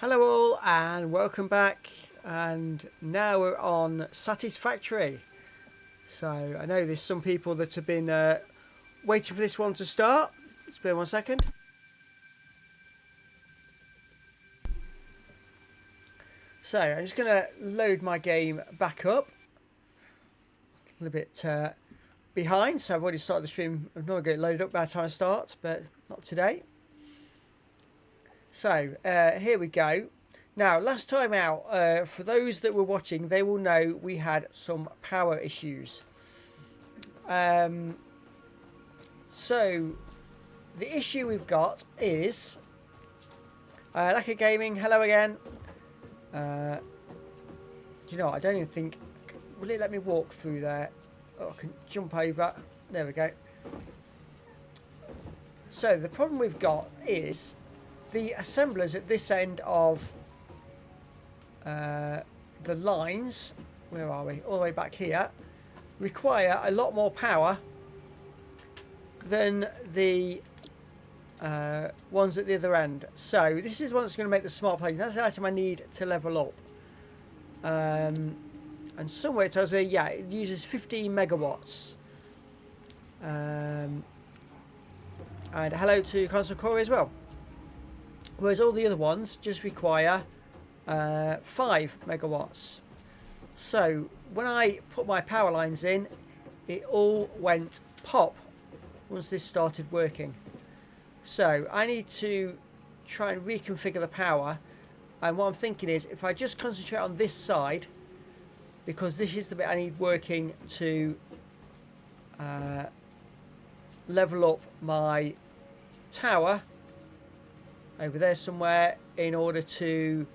Hello all and welcome back, and now we're on Satisfactory. So I know there's some people that have been waiting for this one to start. Just bear 1 second. So I'm just going to load my game back up. A little bit behind, so I've already started the stream. I'm not going to get loaded up by the time I start, but not today. So here we go. Now, last time out, for those that were watching, they will know we had some power issues. So the issue we've got is Lacquer Gaming. Hello again. Do you know what? I don't even think. Will it let me walk through there? Oh, I can jump over. There we go. So the problem we've got is the assemblers at this end of the lines, where are we? All the way back here, require a lot more power than the ones at the other end. So this is what's going to make the smart plate. That's the item I need to level up. And somewhere it tells me, yeah, it uses 15 megawatts. And hello to Console Corey as well. Whereas all the other ones just require 5 megawatts. So when I put my power lines in, it all went pop once this started working. So I need to try and reconfigure the power, and what I'm thinking is if I just concentrate on this side, because this is the bit I need working to level up my tower over there somewhere, in order to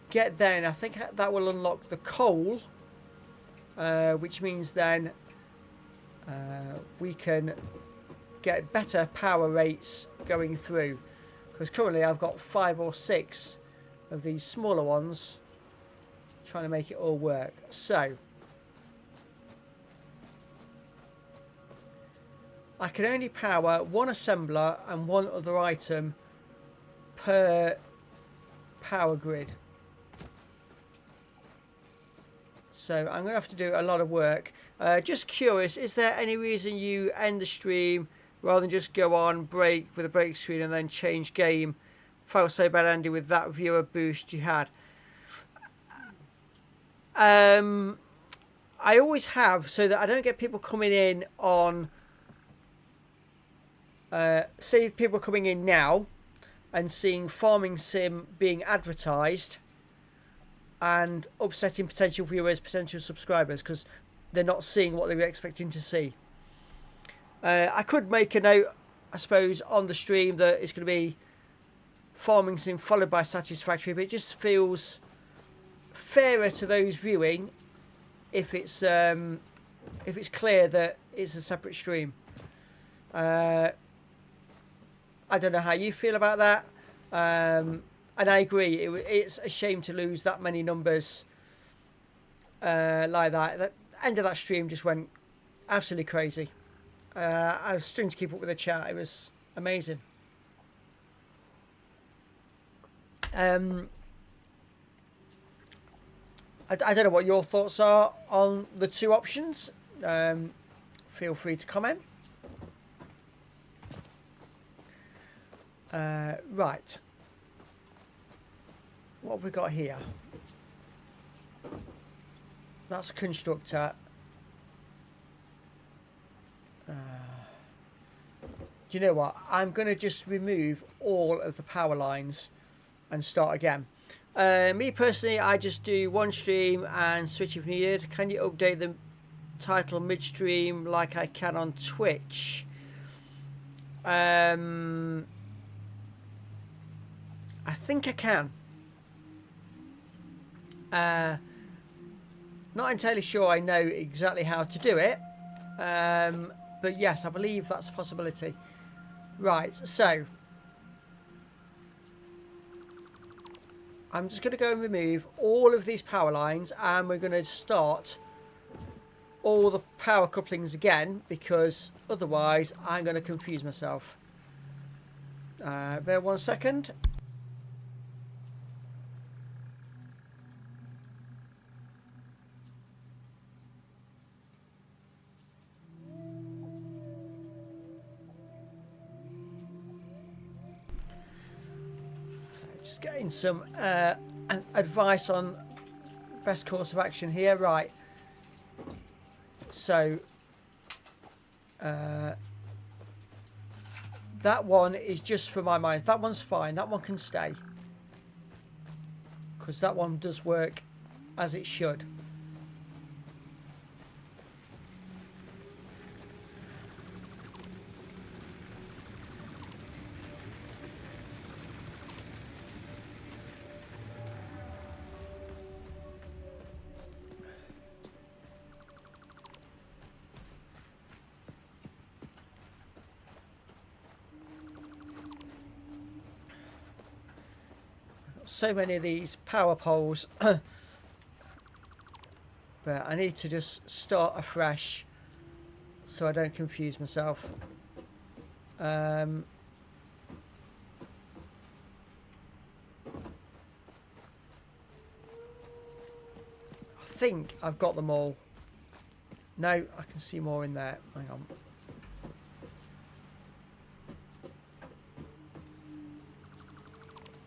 get there, and I think that will unlock the coal, which means then we can get better power rates going through, because currently I've got 5 or 6 of these smaller ones trying to make it all work. So I can only power 1 assembler and 1 other item per power grid. So I'm going to have to do a lot of work. Just curious, is there any reason you end the stream rather than just go on break with a break screen and then change game? Felt so bad, Andy, with that viewer boost you had. I always have, so that I don't get people coming in on say people coming in now and seeing Farming Sim being advertised and upsetting potential viewers, potential subscribers, because they're not seeing what they were expecting to see. I could make a note, I suppose, on the stream that it's going to be Farming Sim followed by Satisfactory, but it just feels fairer to those viewing if it's clear that it's a separate stream. I don't know how you feel about that, and I agree, it's a shame to lose that many numbers like that. The end of that stream just went absolutely crazy. I was struggling to keep up with the chat. It was amazing. I don't know what your thoughts are on the two options. Feel free to comment. Right. What have we got here? That's a constructor. Do you know what? I'm going to just remove all of the power lines and start again. Me personally, I just do one stream and switch if needed. Can you update the title midstream like I can on Twitch? I think I can. Not entirely sure I know exactly how to do it, but yes, I believe that's a possibility. Right, so I'm just going to go and remove all of these power lines, and we're going to start all the power couplings again, because otherwise I'm going to confuse myself. 1 second. Bear 1 second. Right, Just getting some advice on best course of action here. Right. So that one is just for my mind. That one's fine. That one can stay. Because that one does work as it should. So many of these power poles. But I need to just start afresh so I don't confuse myself. I think I've got them all. No, I can see more in there. Hang on.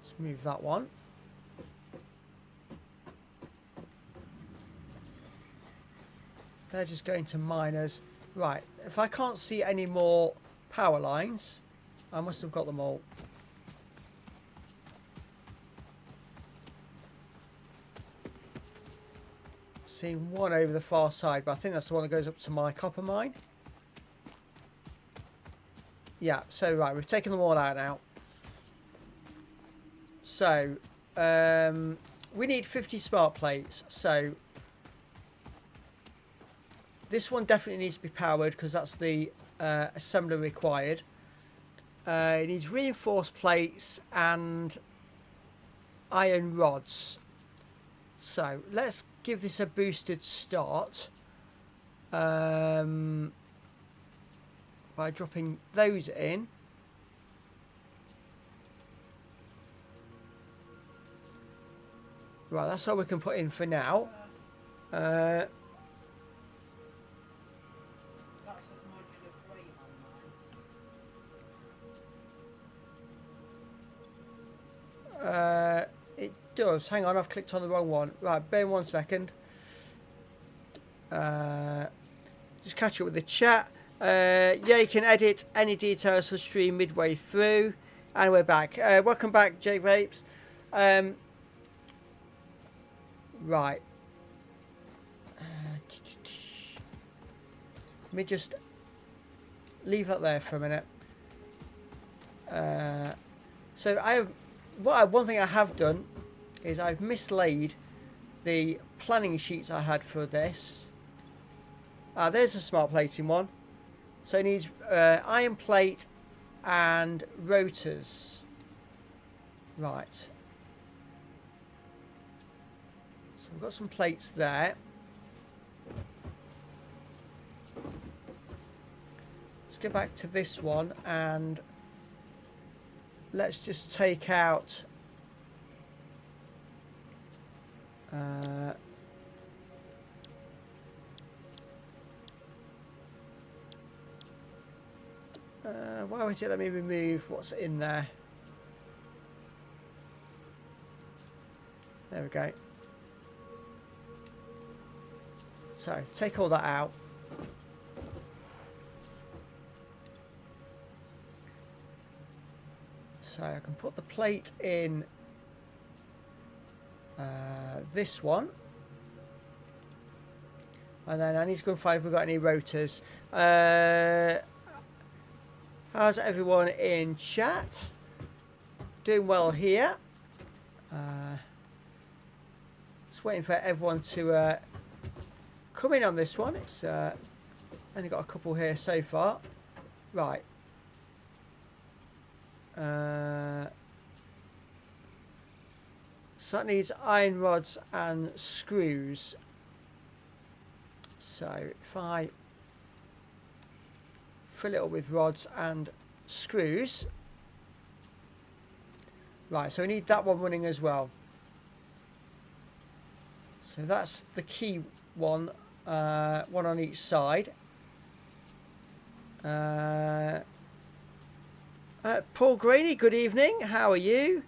Let's move that one. They're just going to miners. Right, if I can't see any more power lines, I must have got them all. Seeing one over the far side, but I think that's the one that goes up to my copper mine. Yeah, so right, we've taken them all out now. So, we need 50 smart plates, so this one definitely needs to be powered because that's the assembler required. It needs reinforced plates and iron rods. So let's give this a boosted start by dropping those in. Right, that's all we can put in for now. It does. Hang on, I've clicked on the wrong one. Right, bear in 1 second. Just catch up with the chat. Yeah, you can edit any details for stream midway through. And we're back. Welcome back, Jake Vapes. Right. Let me just leave that there for a minute. So I have... one thing I have done is I've mislaid the planning sheets I had for this. There's a smart plating one. So it needs iron plate and rotors. Right. So we've got some plates there. Let's go back to this one and let's just take out why would you let me remove what's in there? There we go. So take all that out. So I can put the plate in this one. And then I need to go and find if we've got any rotors. How's everyone in chat? Doing well here. Just waiting for everyone to come in on this one. It's only got a couple here so far. Right. So that needs iron rods and screws. So if I fill it up with rods and screws. Right, so we need that one running as well. So that's the key one, one on each side. Paul Graney, good evening. How are you?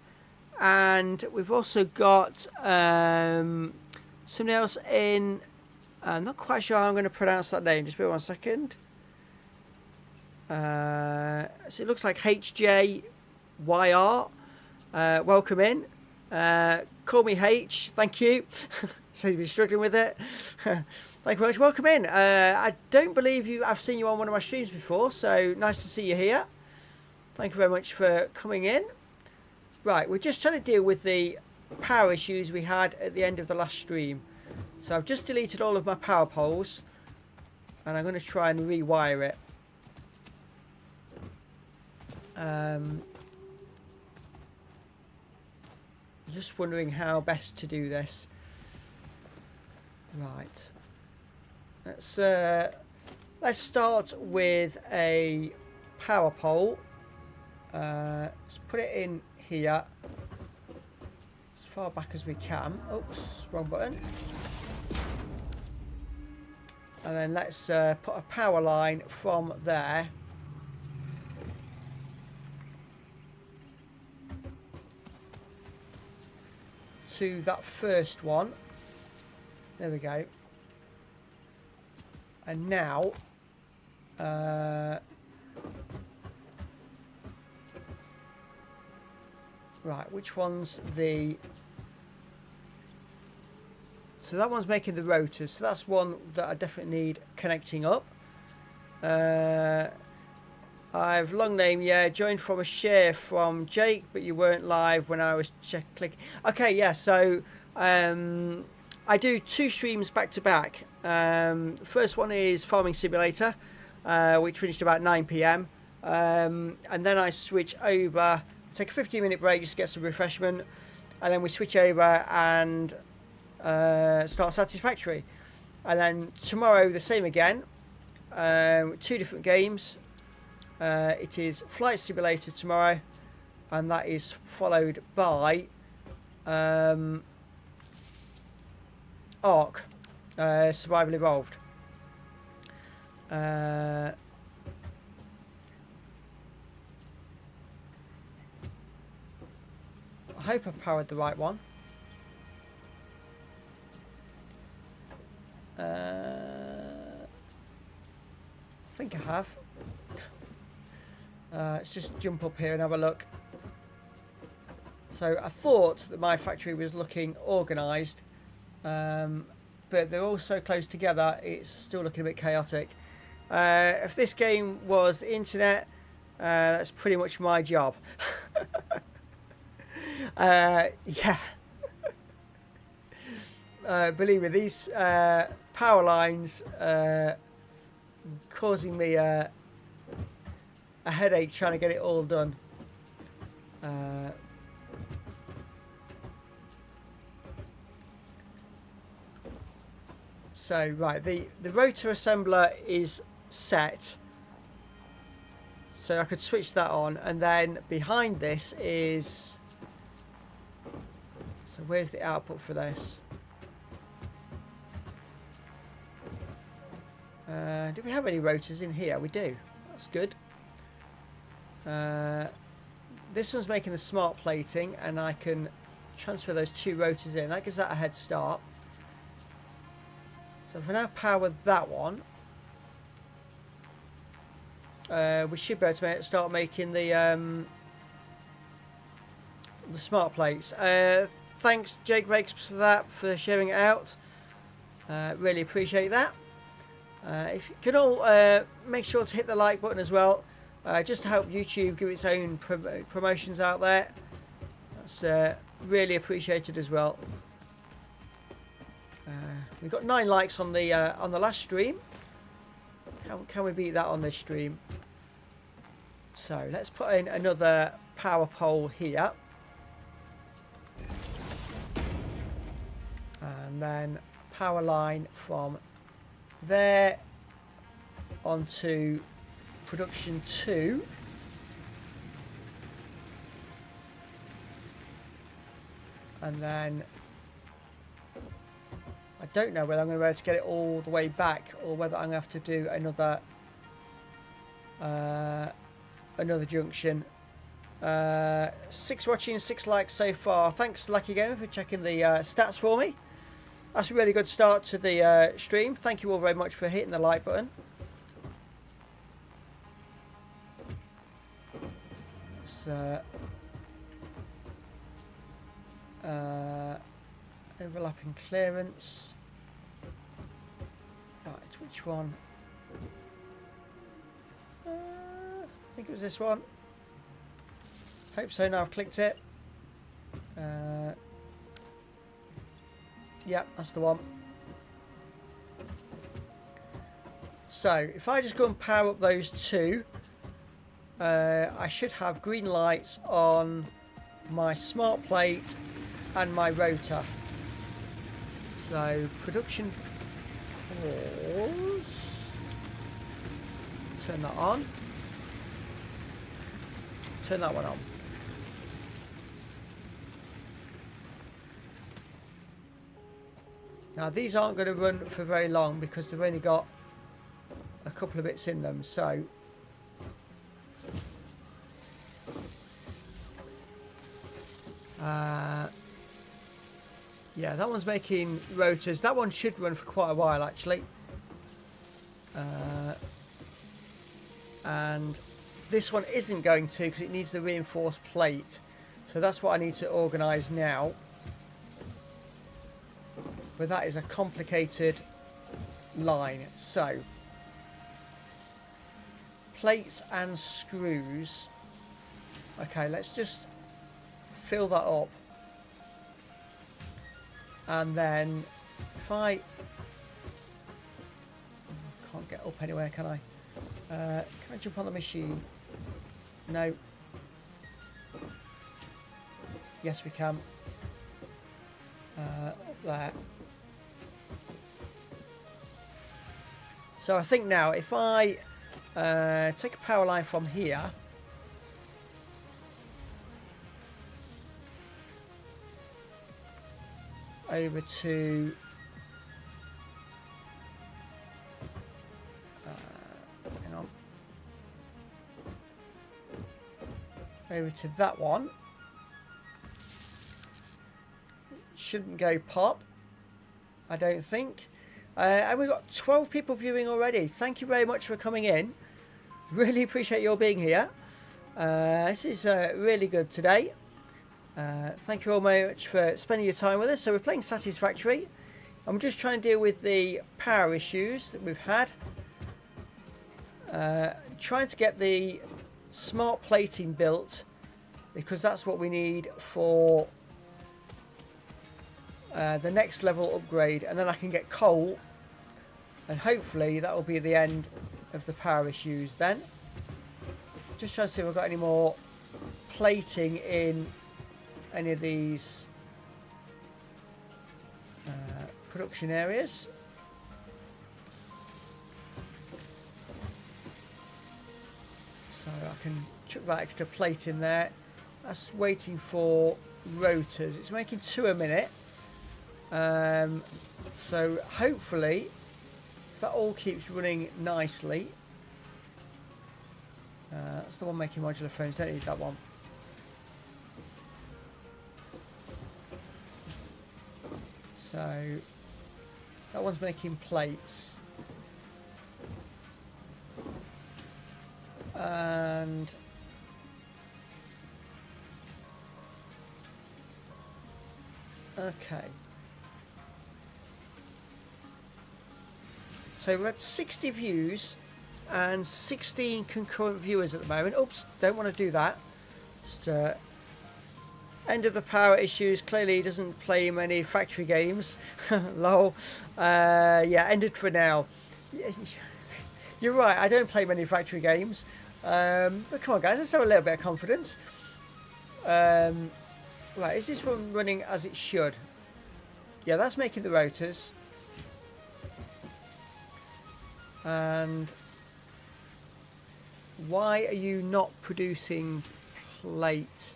And we've also got somebody else in. I'm not quite sure how I'm going to pronounce that name. Just wait 1 second. So it looks like HJYR. Welcome in. Call me H. Thank you. So you've been struggling with it. Thank you very much. Welcome in. I don't believe I've seen you on one of my streams before, so nice to see you here. Thank you very much for coming in. Right, we're just trying to deal with the power issues we had at the end of the last stream. So I've just deleted all of my power poles, and I'm going to try and rewire it. Just wondering how best to do this. Right. Let's start with a power pole. Let's put it in here as far back as we can. Oops, wrong button. And then let's put a power line from there to that first one. There we go. And now right, which one's the... So that one's making the rotors, so that's one that I definitely need connecting up. I've long name, yeah, joined from a share from Jake, but you weren't live when I was clicking. Okay, yeah, so I do 2 streams back to back. First one is Farming Simulator, which finished about 9 p.m. And then I switch over, take a 15-minute break just to get some refreshment, and then we switch over and start Satisfactory. And then tomorrow the same again, 2 different games. It is Flight Simulator tomorrow, and that is followed by Ark, Survival Evolved. I hope I powered the right one. I think I have. Let's just jump up here and have a look. So I thought that my factory was looking organised, but they're all so close together, it's still looking a bit chaotic. If this game was the internet, that's pretty much my job. Yeah. Believe me, these power lines causing me a headache trying to get it all done. So right, the rotor assembler is set, so I could switch that on, and then behind this is, so where's the output for this? Do we have any rotors in here? We do. That's good. This one's making the smart plating, and I can transfer those 2 rotors in. That gives that a head start. So if I now power that one, we should be able to start making the smart plates. Thanks, Jake Rakes, for that, for sharing it out. Really appreciate that. If you can all make sure to hit the like button as well, just to help YouTube give its own promotions out there. That's really appreciated as well. We got 9 likes on the last stream. Can we beat that on this stream? So let's put in another power pole here, and then power line from there onto production 2, and then I don't know whether I'm going to be able to get it all the way back, or whether I'm going to have to do another junction 6 watching, 6 likes so far. Thanks, Lucky Gamer, for checking the stats for me. That's a really good start to the stream. Thank you all very much for hitting the like button. So, overlapping clearance. Right, which one? I think it was this one. Hope so. Now I've clicked it. Yeah, that's the one. So if I just go and power up those two, I should have green lights on my smart plate and my rotor. So production pause. Turn that on. Turn that one on. Now these aren't going to run for very long because they've only got a couple of bits in them. So yeah, that one's making rotors. That one should run for quite a while actually. And this one isn't going to because it needs the reinforced plate. So that's what I need to organise now. But that is a complicated line. So plates and screws. Okay, let's just fill that up. And then if I can't get up anywhere, can I? Can I jump on the machine? No. Yes, we can. Up there. So I think now if I take a power line from here, over to hang on, over to that one, shouldn't go pop, I don't think. And we've got 12 people viewing already. Thank you very much for coming in. Really appreciate your being here. This is really good today. Thank you all very much for spending your time with us. So we're playing Satisfactory. I'm just trying to deal with the power issues that we've had. Trying to get the smart plating built because that's what we need for the next level upgrade, and then I can get coal, and hopefully that will be the end of the power issues then. Just trying to see if we've got any more plating in any of these production areas. So I can chuck that extra plate in there. That's waiting for rotors. It's making 2 a minute. So hopefully if that all keeps running nicely. That's the one making modular frames. Don't need that one. So that one's making plates. And okay. So we're at 60 views and 16 concurrent viewers at the moment. Oops, don't want to do that. Just end of the power issues. Clearly he doesn't play many factory games. Lol. Yeah, ended for now. You're right, I don't play many factory games. But come on guys, let's have a little bit of confidence. Right, is this one running as it should? Yeah, that's making the rotors. And why are you not producing plate?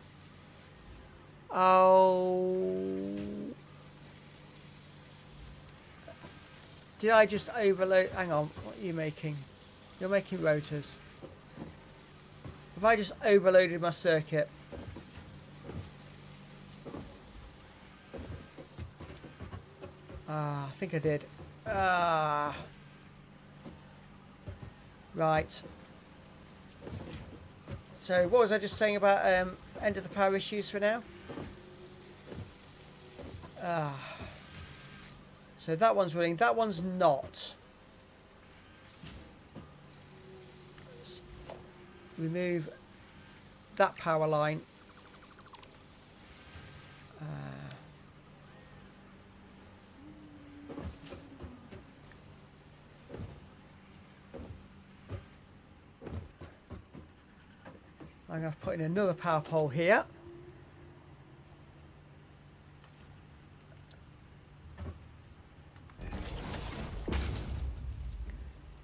Oh, did I just overload? Hang on, what are you making? You're making rotors. Have I just overloaded my circuit? I think I did. Right. So what was I just saying about end of the power issues for now? So that one's running. That one's not. Let's remove that power line. I'm going to put in another power pole here.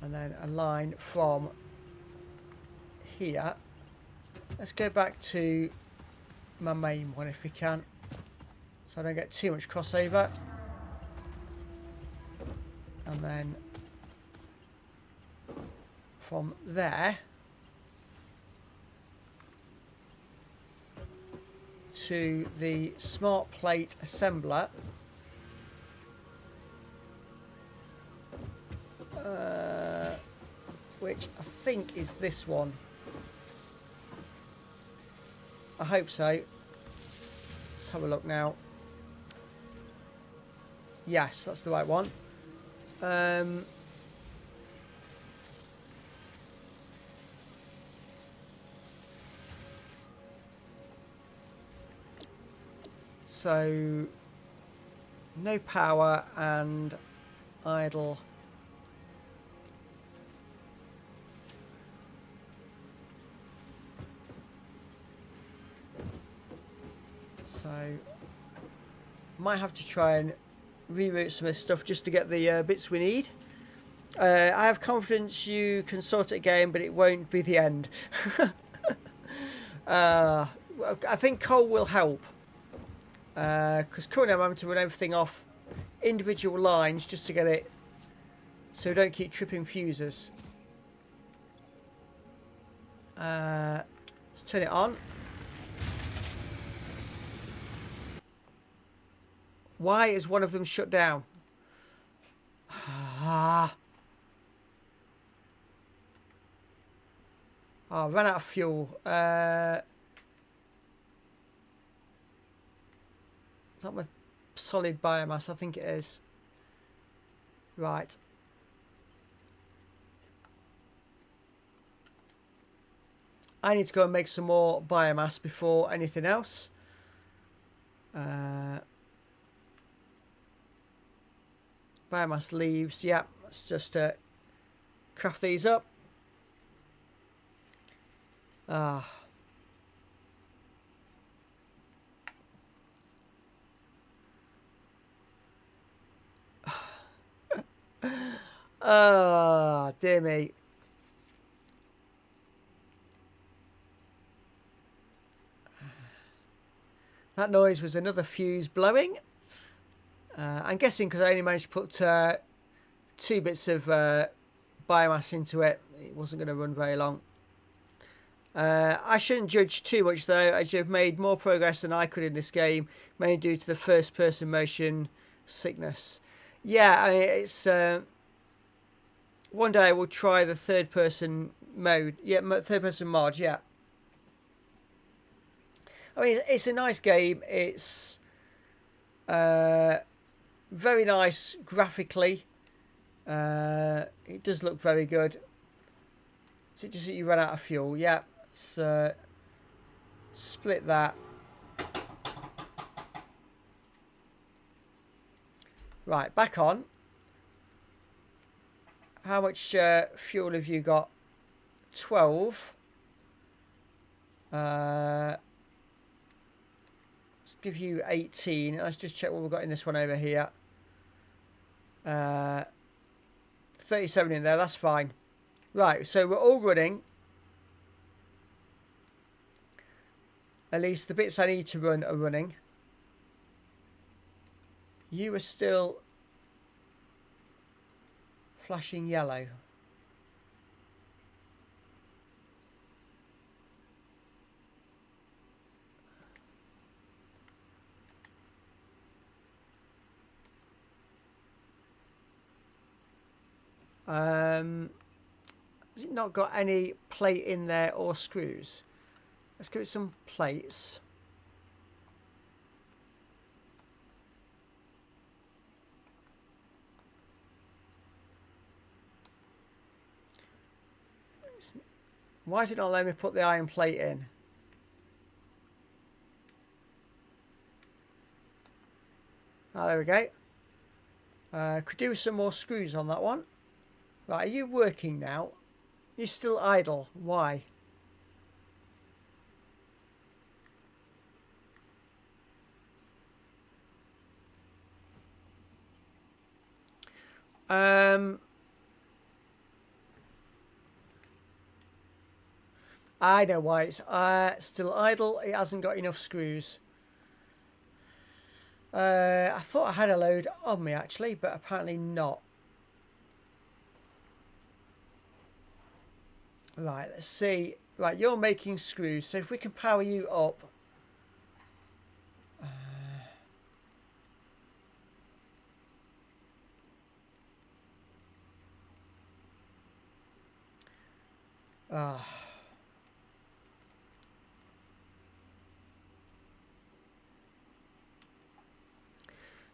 And then a line from here. Let's go back to my main one if we can, so I don't get too much crossover. And then from there to the smart plate assembler. Which I think is this one. I hope so. Let's have a look now. Yes, that's the right one. So no power and idle. So might have to try and reroute some of this stuff just to get the bits we need. I have confidence you can sort it again, but it won't be the end. I think coal will help. Because currently I'm having to run everything off individual lines just to get it so we don't keep tripping fuses. Let's turn it on. Why is one of them shut down? Oh, I ran out of fuel. Is that my solid biomass? I think it is. Right. I need to go and make some more biomass before anything else. Biomass leaves. Yeah, let's just craft these up. Dear me. That noise was another fuse blowing. I'm guessing because I only managed to put 2 bits of biomass into it, it wasn't going to run very long. I shouldn't judge too much though, as you've made more progress than I could in this game, mainly due to the first person motion sickness. Yeah, I mean, it's one day we'll try the third person mode. Yeah, third person mod. Yeah, I mean, it's a nice game. It's very nice graphically. It does look very good. Is it just that you run out of fuel? Yeah. So split that. Right, back on. How much fuel have you got? 12. Let's give you 18. Let's just check what we've got in this one over here. 37 in there, that's fine. Right, so we're all running. At least the bits I need to run are running. You are still flashing yellow. Has it not got any plate in there or screws? Let's give it some plates. Why is it not letting me put the iron plate in? Ah, there we go. Could do with some more screws on that one. Right, are you working now? You're still idle. Why? I know why it's still idle. It hasn't got enough screws. I thought I had a load on me actually, but apparently not. Right, let's see. Right, you're making screws, so if we can power you up.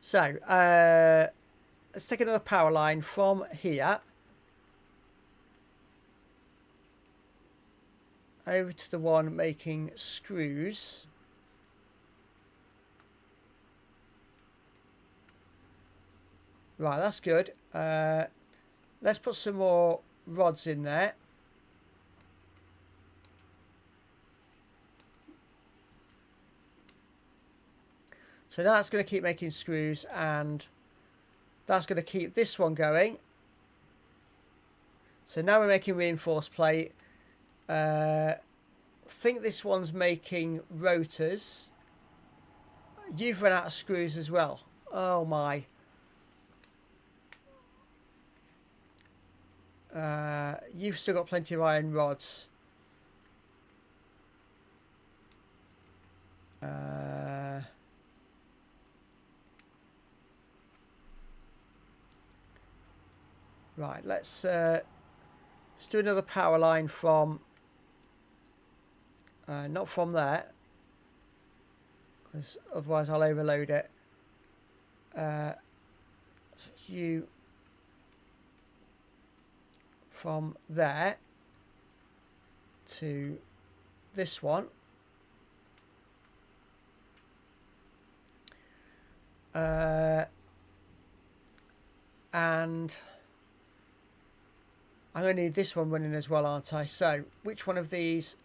So, let's take another power line from here over to the one making screws. Right, that's good. Let's put some more rods in there. So that's going to keep making screws, and that's going to keep this one going. So now we're making reinforced plate. I think this one's making rotors. You've run out of screws as well. Oh my. You've still got plenty of iron rods. Right, let's do another power line from not from there, because otherwise I'll overload it. So you from there to this one. And I'm going to need this one running as well, aren't I? So which one of these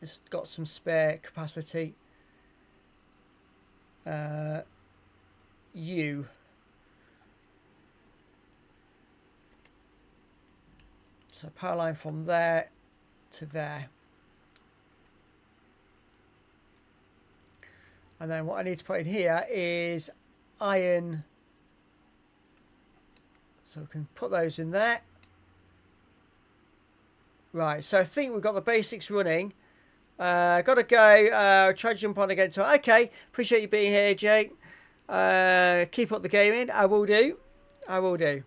has got some spare capacity? You. So power line from there to there. And then what I need to put in here is iron. So we can put those in there. Right, so I think we've got the basics running. Got to go. Try to jump on again. So, okay, appreciate you being here, Jake. Keep up the gaming. I will do. I will do.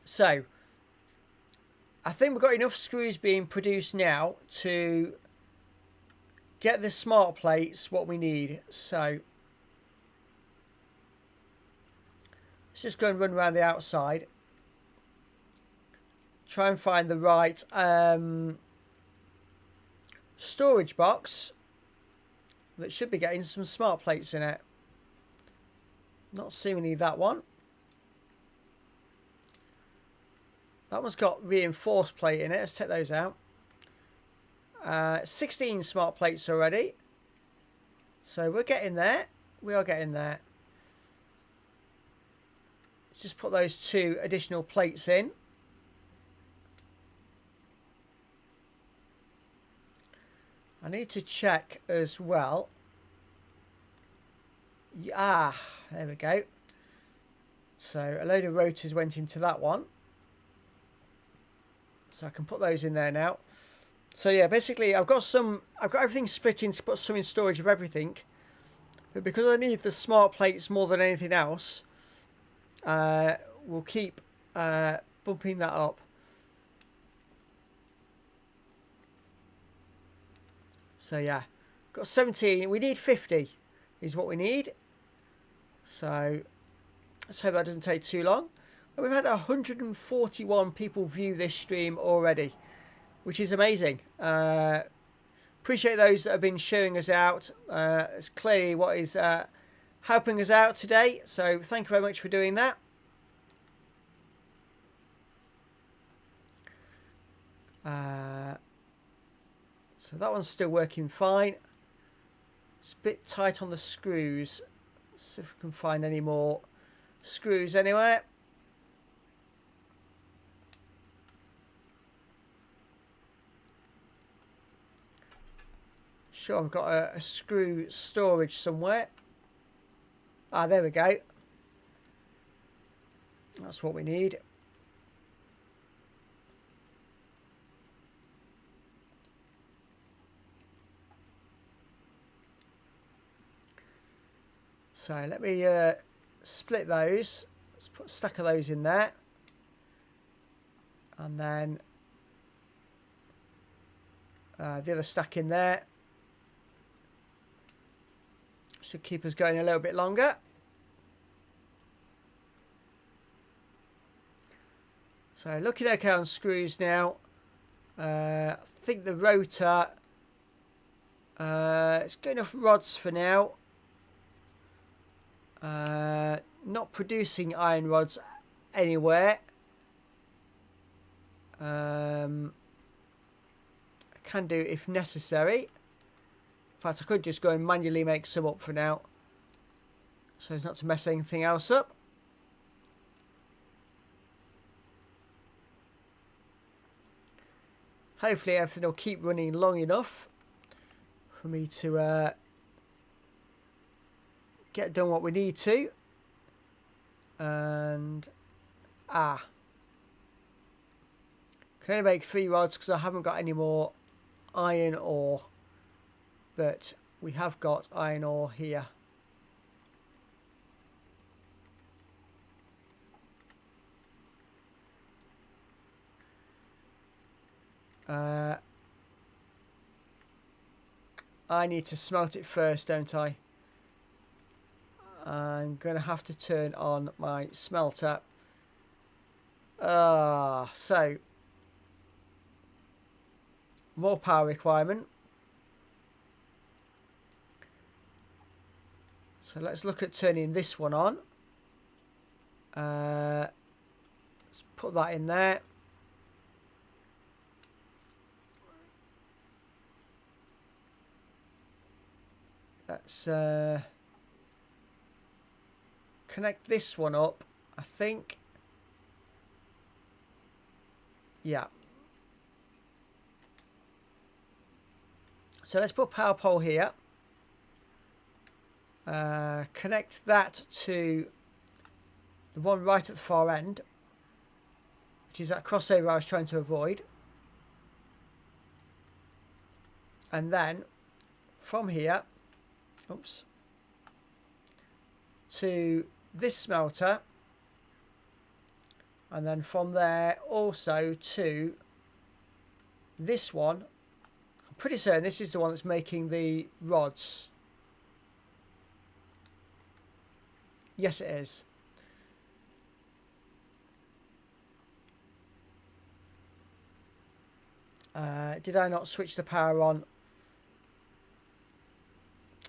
So, I think we've got enough screws being produced now to get the smart plates what we need. So, let's just go and run around the outside. Try and find the right storage box that should be getting some smart plates in it. Not seemingly that one. That one's got reinforced plate in it. Let's take those out. 16 smart plates already. So we're getting there. We are getting there. Just put those 2 additional plates in. I need to check as well. Ah, there we go. So a load of rotors went into that one. So I can put those in there now. So yeah, basically I've got everything split in to put some in storage of everything. But because I need the smart plates more than anything else, we'll keep bumping that up. So yeah, got 17. We need 50 is what we need. So let's hope that doesn't take too long. And we've had 141 people view this stream already, which is amazing. Appreciate those that have been sharing us out. It's clearly what is helping us out today. So thank you very much for doing that. So that one's still working fine. It's a bit tight on the screws. Let's see if we can find any more screws anywhere. Sure, I've got a screw storage somewhere. Ah, there we go. That's what we need. So let me split those. Let's put a stack of those in there. And then the other stack in there. Should keep us going a little bit longer. So looking okay on screws now. I think the rotor, it's got enough rods for now. Not producing iron rods anywhere. I can do if necessary. In fact, I could just go and manually make some up for now, so as not to mess anything else up. Hopefully everything will keep running long enough for me to get done what we need to. And can only make 3 rods because I haven't got any more iron ore, but we have got iron ore here. I need to smelt it first, don't I? I'm going to have to turn on my smelter. So more power requirement. So let's look at turning this one on. Let's put that in there. Let's connect this one up, I think. Yeah. So let's put power pole here. Connect that to the one right at the far end, which is that crossover I was trying to avoid. And then from here, oops, to this smelter, and then from there also to this one. I'm pretty certain this is the one that's making the rods. Yes, it is. Did I not switch the power on?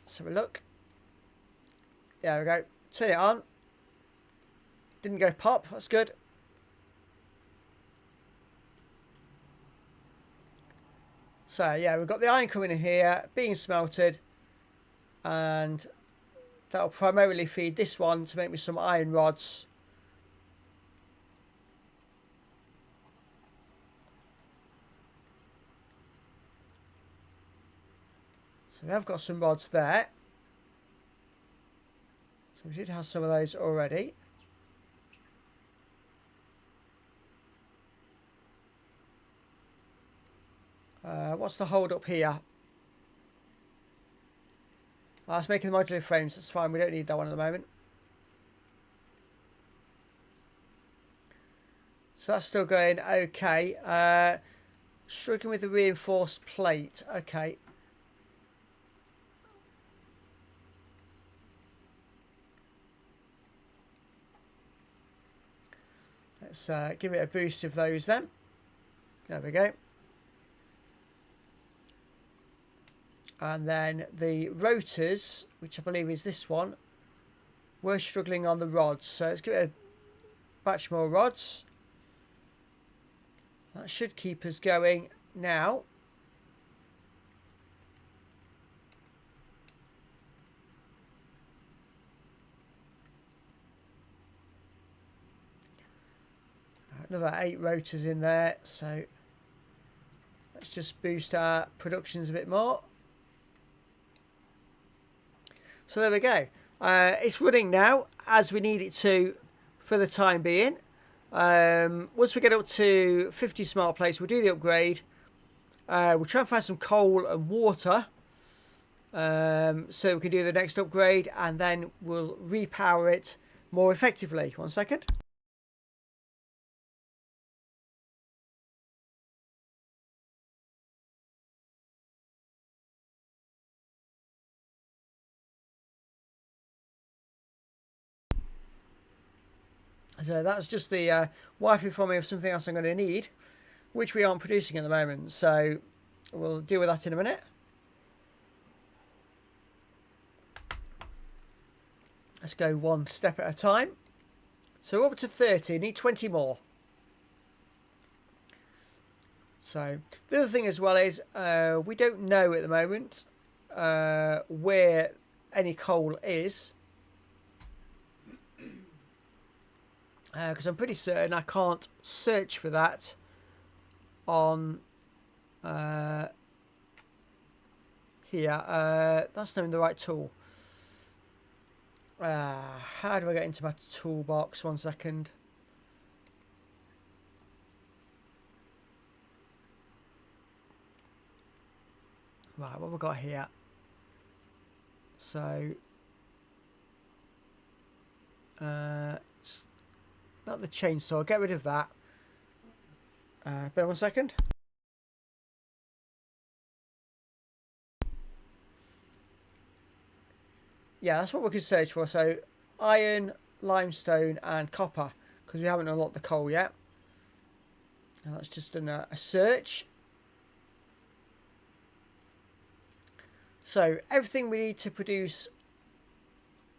Let's have a look. There we go. Turn it on. Didn't go pop. That's good. So yeah, we've got the iron coming in here, being smelted, and that'll primarily feed this one to make me some iron rods. So we have got some rods there. So we did have some of those already. What's the hold up here? Oh, that's making the modular frames. That's fine. We don't need that one at the moment. So that's still going okay. Struggling with the reinforced plate. Okay. Let's give it a boost of those then. There we go. And then the rotors, which I believe is this one, we're struggling on the rods. So let's give it a batch more rods. That should keep us going now. Another 8 rotors in there. So let's just boost our productions a bit more. So there we go. It's running now as we need it to for the time being. Once we get up to 50 smart plates, we'll do the upgrade. We'll try and find some coal and water so we can do the next upgrade, and then we'll repower it more effectively. 1 second. So that's just the Wi-Fi for me of something else I'm going to need, which we aren't producing at the moment. So we'll deal with that in a minute. Let's go one step at a time. So we're up to 30, need 20 more. So the other thing as well is we don't know at the moment where any coal is. Because I'm pretty certain I can't search for that on here. That's not in the right tool. How do I get into my toolbox? 1 second. Right, what have we got here? So not the chainsaw, get rid of that. Bear 1 second. Yeah, that's what we could search for. So iron, limestone and copper, because we haven't unlocked the coal yet. Now that's just done a search. So everything we need to produce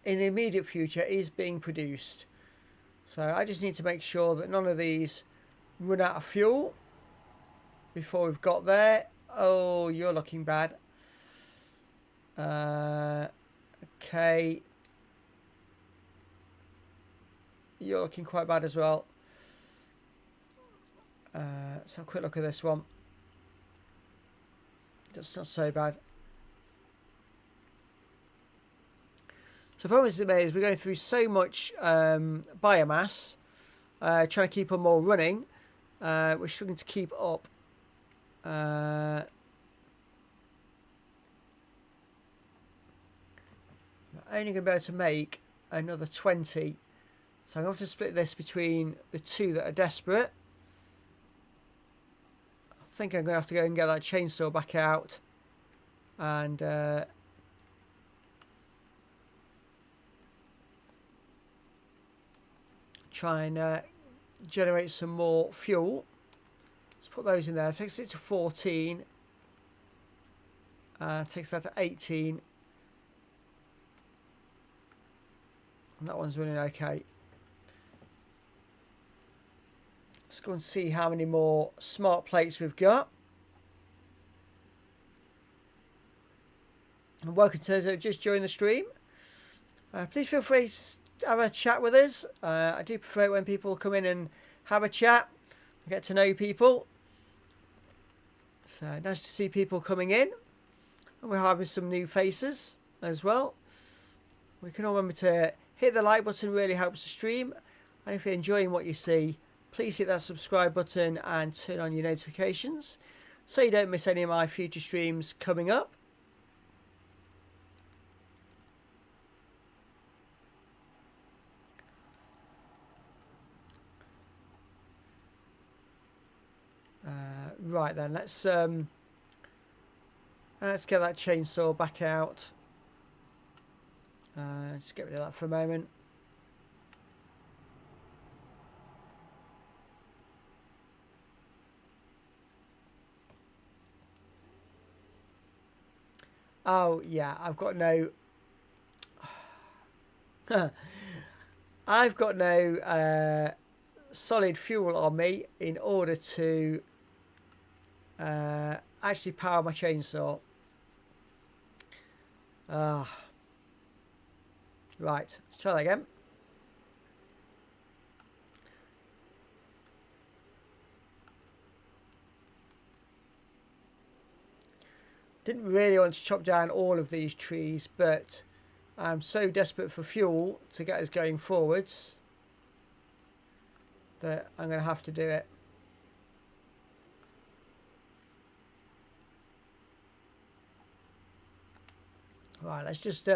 in the immediate future is being produced. So I just need to make sure that none of these run out of fuel before we've got there. Oh, you're looking bad. Okay. You're looking quite bad as well. Let's have a quick look at this one. That's not so bad. So the problem is we're going through so much biomass, trying to keep them all running. We're struggling to keep up. I'm only going to be able to make another 20. So I'm going to have to split this between the two that are desperate. I think I'm going to have to go and get that chainsaw back out and try and generate some more fuel. Let's put those in there. It takes it to 14. Takes that to 18. And that one's running okay. Let's go and see how many more smart plates we've got. And welcome to those who just joined the stream. Please feel free to have a chat with us. I do prefer it when people come in and have a chat, get to know people. So nice to see people coming in. And we're having some new faces as well. We can all remember to hit the like button, really helps the stream. And if you're enjoying what you see, please hit that subscribe button and turn on your notifications so you don't miss any of my future streams coming up. Right then, let's get that chainsaw back out. Just get rid of that for a moment. Oh yeah, I've got no I've got no solid fuel on me in order to actually power my chainsaw. Right, let's try that again. Didn't really want to chop down all of these trees, but I'm so desperate for fuel to get us going forwards that I'm going to have to do it. Right, let's just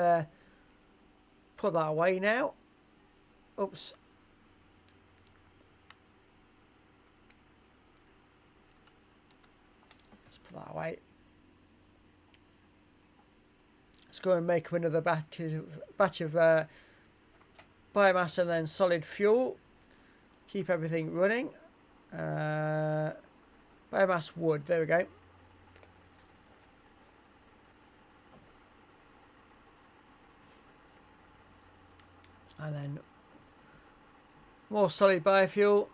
put that away now. Oops. Let's put that away. Let's go and make another batch of biomass and then solid fuel. Keep everything running. Biomass wood, there we go. And then more solid biofuel.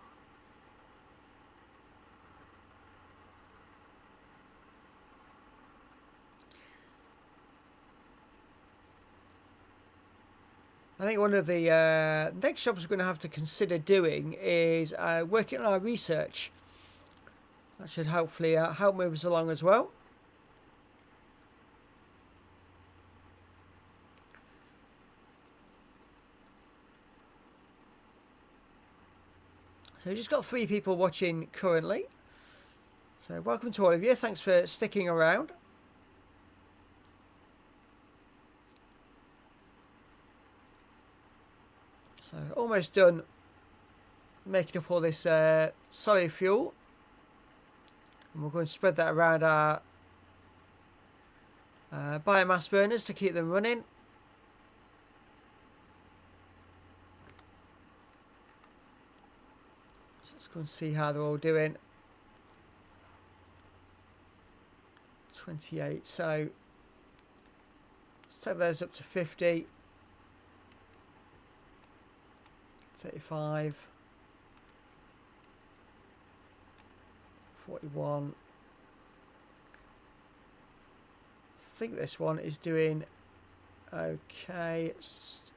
I think one of the next jobs we're going to have to consider doing is working on our research. That should hopefully help move us along as well. So we've just got 3 people watching currently. So welcome to all of you. Thanks for sticking around. So almost done making up all this solid fuel. And we're going to spread that around our biomass burners to keep them running. So let's go and see how they're all doing. 28, so set those up to 50. 35, 41. I think this one is doing okay. It's just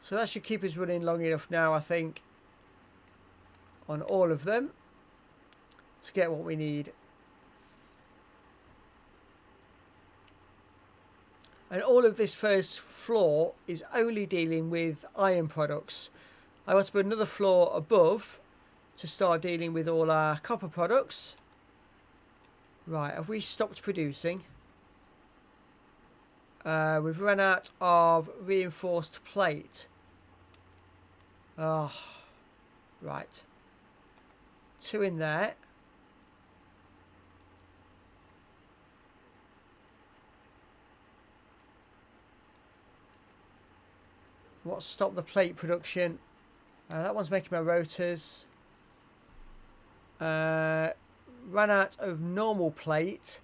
so that should keep us running long enough now, I think, on all of them to get what we need. And all of this first floor is only dealing with iron products. I want to put another floor above to start dealing with all our copper products. Right, have we stopped producing? We've run out of reinforced plate. Oh, right. 2 in there. What stopped the plate production? That one's making my rotors. Ran out of normal plate.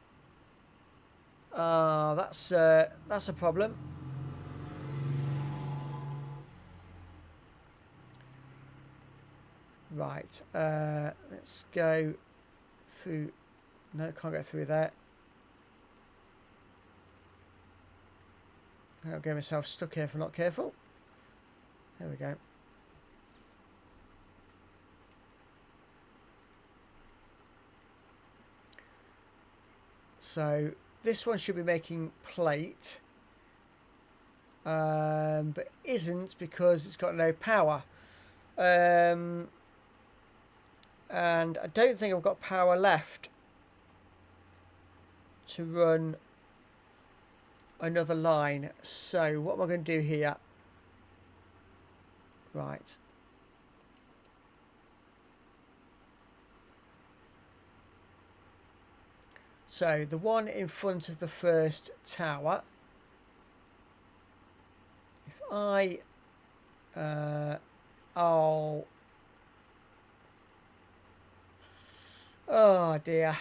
That's a problem. Right. Let's go through. No, can't go through that. I'll get myself stuck here if I'm not careful. There we go. So this one should be making plate, but isn't because it's got no power. And I don't think I've got power left to run another line. So what am I going to do here? Right. So the one in front of the first tower, if I oh dear.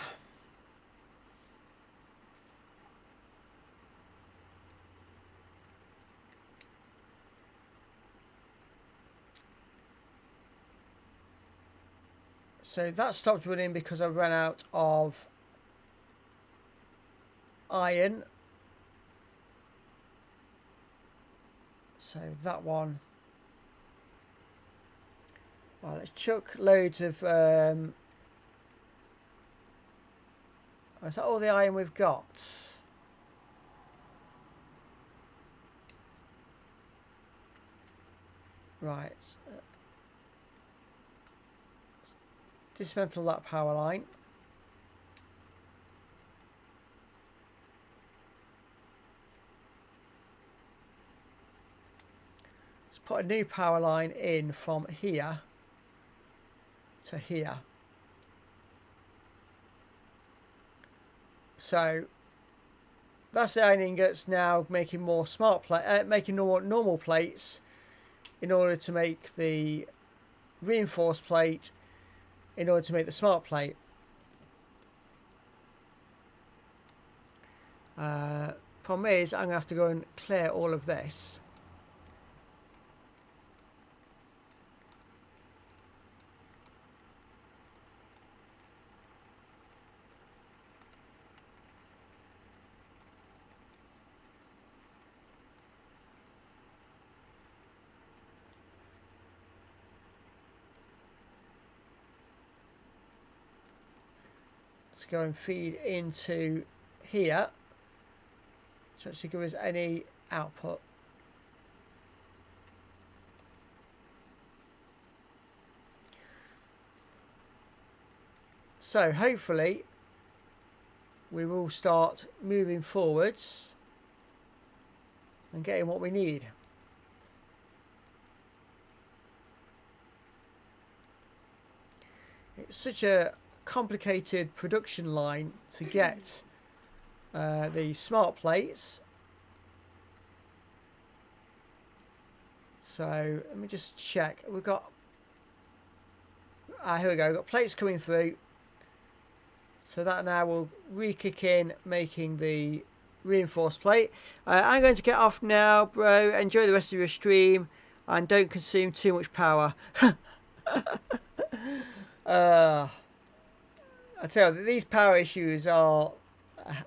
So that stopped running because I ran out of iron. So that one. Well, let's chuck loads of. Is that all the iron we've got? Right. Let's dismantle that power line. Let's put a new power line in from here to here. So that's the iron ingots now making more making normal plates in order to make the reinforced plate, in order to make the smart plate. Problem is, I'm going to have to go and clear all of this. Let's go and feed into here to actually give us any output. So hopefully we will start moving forwards and getting what we need. It's such a complicated production line to get the smart plates. So let me just check. We've got here we go. We've got plates coming through. So that now will re-kick in, making the reinforced plate. I'm going to get off now, bro. Enjoy the rest of your stream and don't consume too much power. I tell you, these power issues are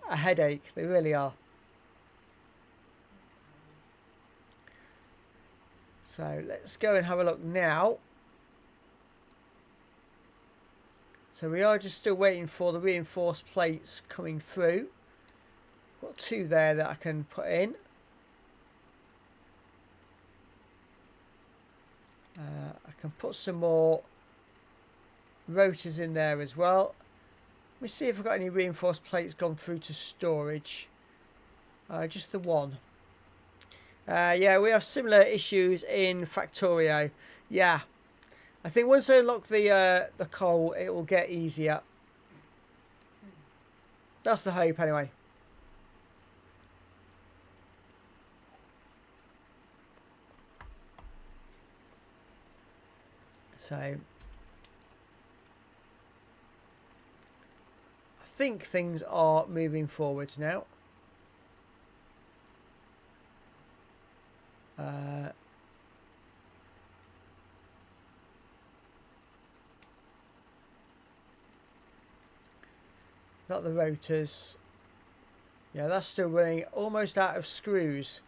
a headache. They really are. So let's go and have a look now. So we are just still waiting for the reinforced plates coming through. Got two there that I can put in. I can put some more rotors in there as well. Let me see if I've got any reinforced plates gone through to storage. Just the one. Yeah, we have similar issues in Factorio. Yeah, I think once I unlock the coal, it will get easier. That's the hope, anyway. So I think things are moving forwards now. Not the rotors. Yeah, that's still running almost out of screws.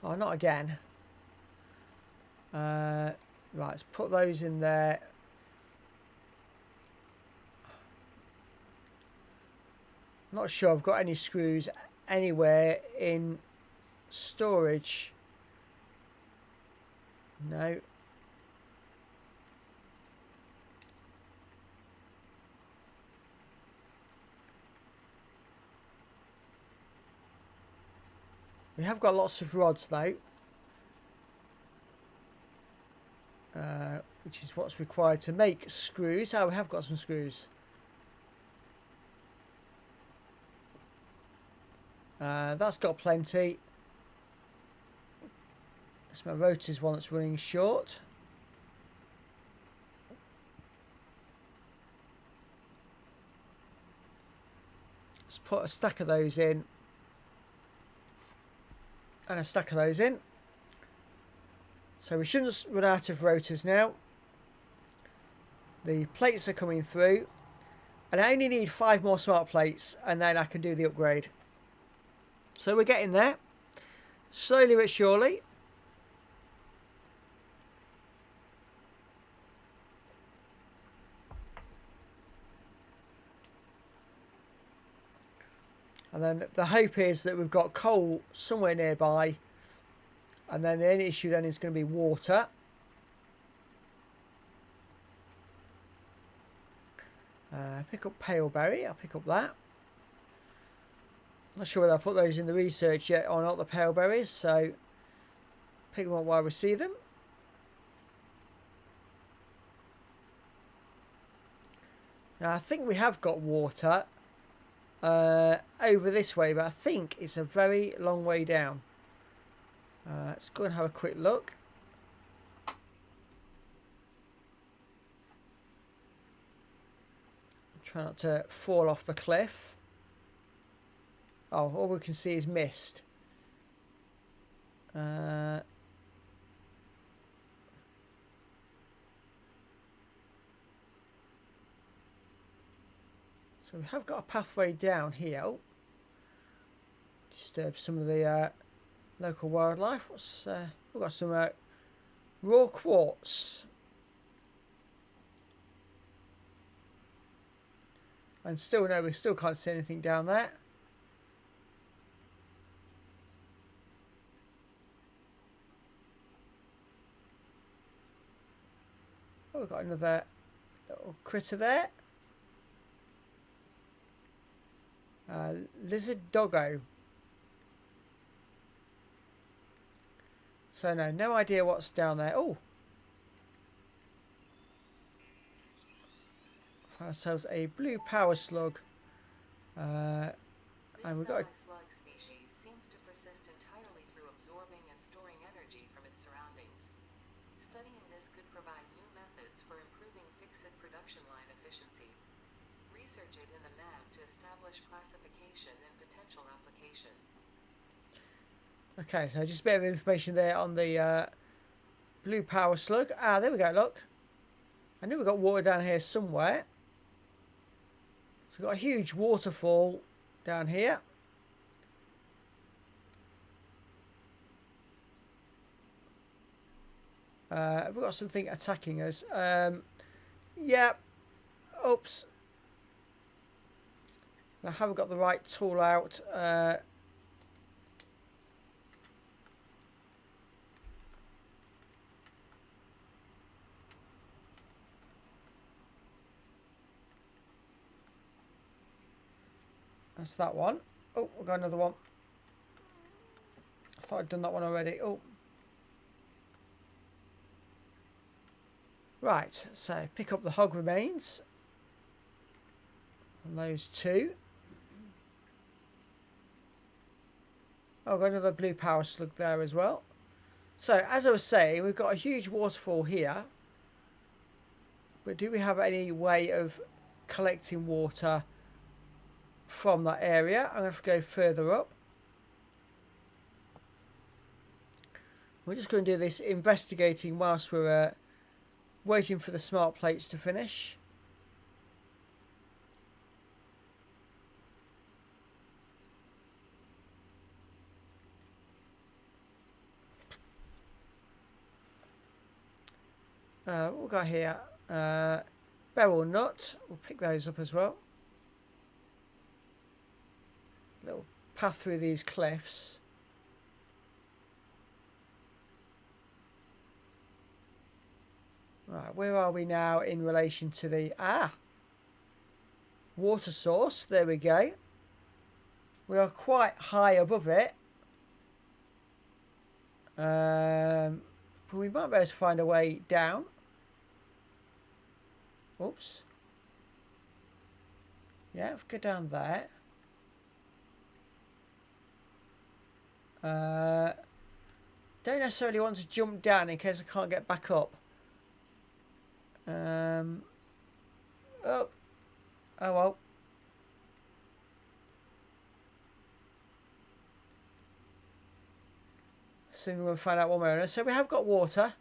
Oh, not again. Right, let's put those in there. Not sure I've got any screws anywhere in storage. No. We have got lots of rods though. which is what's required to make screws. Oh, we have got some screws. That's got plenty. That's my rotor's one that's running short. Let's put a stack of those in. And a stack of those in. So we shouldn't run out of rotors now. The plates are coming through. And I only need 5 more smart plates and then I can do the upgrade. So we're getting there. Slowly but surely. And then the hope is that we've got coal somewhere nearby. And then the only issue then is going to be water. Pick up paleberry. I'll pick up that. Not sure whether I'll put those in the research yet or not, the paleberries. So pick them up while we see them. Now I think we have got water over this way, but I think it's a very long way down. Let's go and have a quick look. Try not to fall off the cliff. Oh, all we can see is mist. So we have got a pathway down here. Oh, disturb some of the local wildlife. We've got some raw quartz. And still, no, we still can't see anything down there. Oh, we've got another little critter there. Lizard doggo. So no idea what's down there. Oh, find ourselves a blue power slug. And we've got This slug species seems to persist entirely through absorbing and storing energy from its surroundings. Studying this could provide new methods for improving fixed production line efficiency. Research it in the map to establish classification and potential application. Okay, so just a bit of information there on the blue power slug. Ah, there we go, look. I knew we got water down here somewhere. So we've got a huge waterfall down here. Have we got something attacking us? Yeah. Oops. I haven't got the right tool out. That's that one. Oh, we've got another one. I thought I'd done that one already. Oh. Right, so pick up the hog remains. And those two. Oh, got another blue power slug there as well. So, as I was saying, we've got a huge waterfall here. But do we have any way of collecting water from that area? I'm going to have to go further up. We're just going to do this investigating whilst we're waiting for the smart plates to finish. What we've got here, beryl nut, we'll pick those up as well. Little path through these cliffs. Right, where are we now in relation to the water source? There we go. We are quite high above it. But we might be able to find a way down. Oops. Yeah, if we go down there. Don't necessarily want to jump down in case I can't get back up. Oh. Oh well. Soon we'll find out one way or another. So we have got water.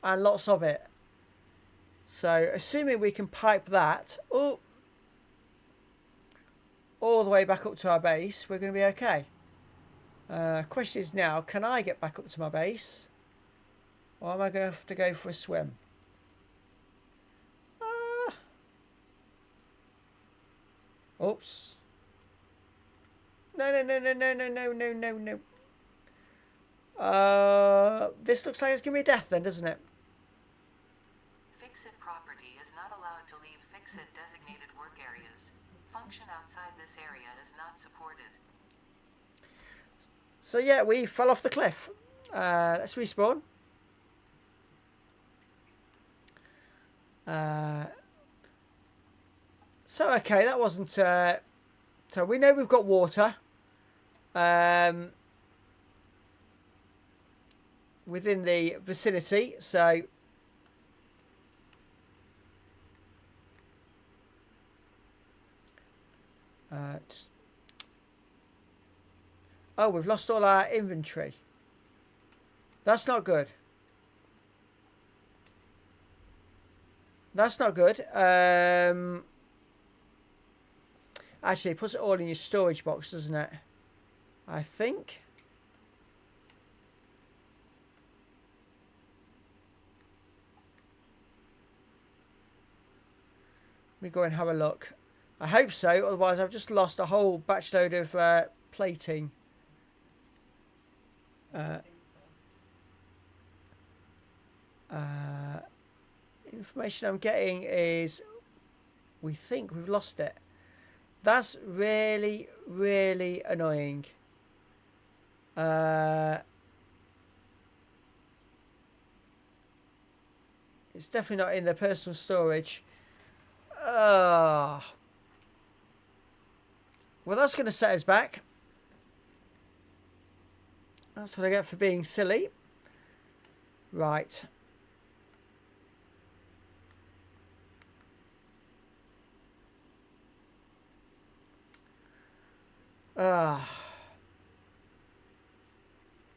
And lots of it. So assuming we can pipe that up all the way back up to our base, we're going to be okay. Question is now, can I get back up to my base? Or am I going to have to go for a swim? Oops. No. This looks like it's going to be a death then, doesn't it? Fix-It property is not allowed to leave Fix-It designated work areas. Function outside this area is not supported. So yeah, we fell off the cliff. Let's respawn. So okay, that wasn't... so we know we've got water. Within the vicinity, so... Oh, we've lost all our inventory. That's not good. That's not good. Actually, it puts it all in your storage box, doesn't it? I think. Let me go and have a look. I hope so, otherwise I've just lost a whole batch load of plating. Information I'm getting is we think we've lost it. That's really, really annoying. It's definitely not in the personal storage. Well, that's going to set us back. That's what I get for being silly. Right.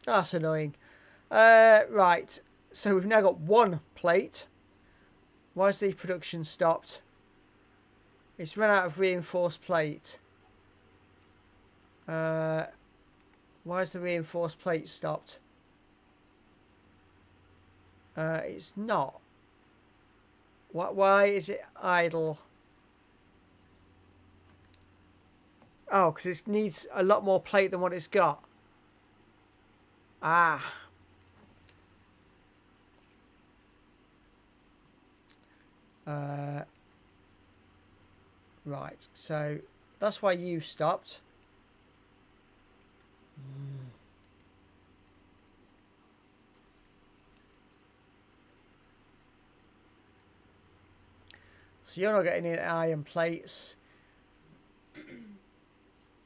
That's annoying. Right. So we've now got one plate. Why is the production stopped? It's run out of reinforced plate. Why is the reinforced plate stopped? It's not. Why is it idle? Oh, because it needs a lot more plate than what it's got. Right, so that's why you stopped. So you're not getting any iron plates.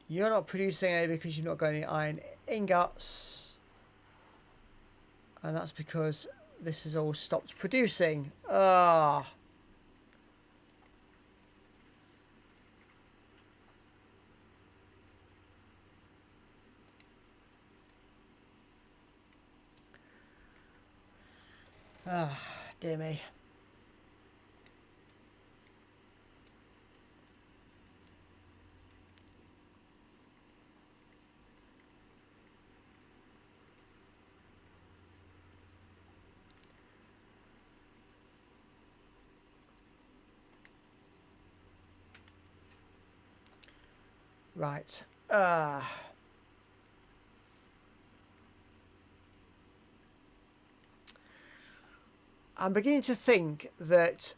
You're not producing any because you've not got any iron ingots. And that's because this has all stopped producing. Dear me. Right. I'm beginning to think that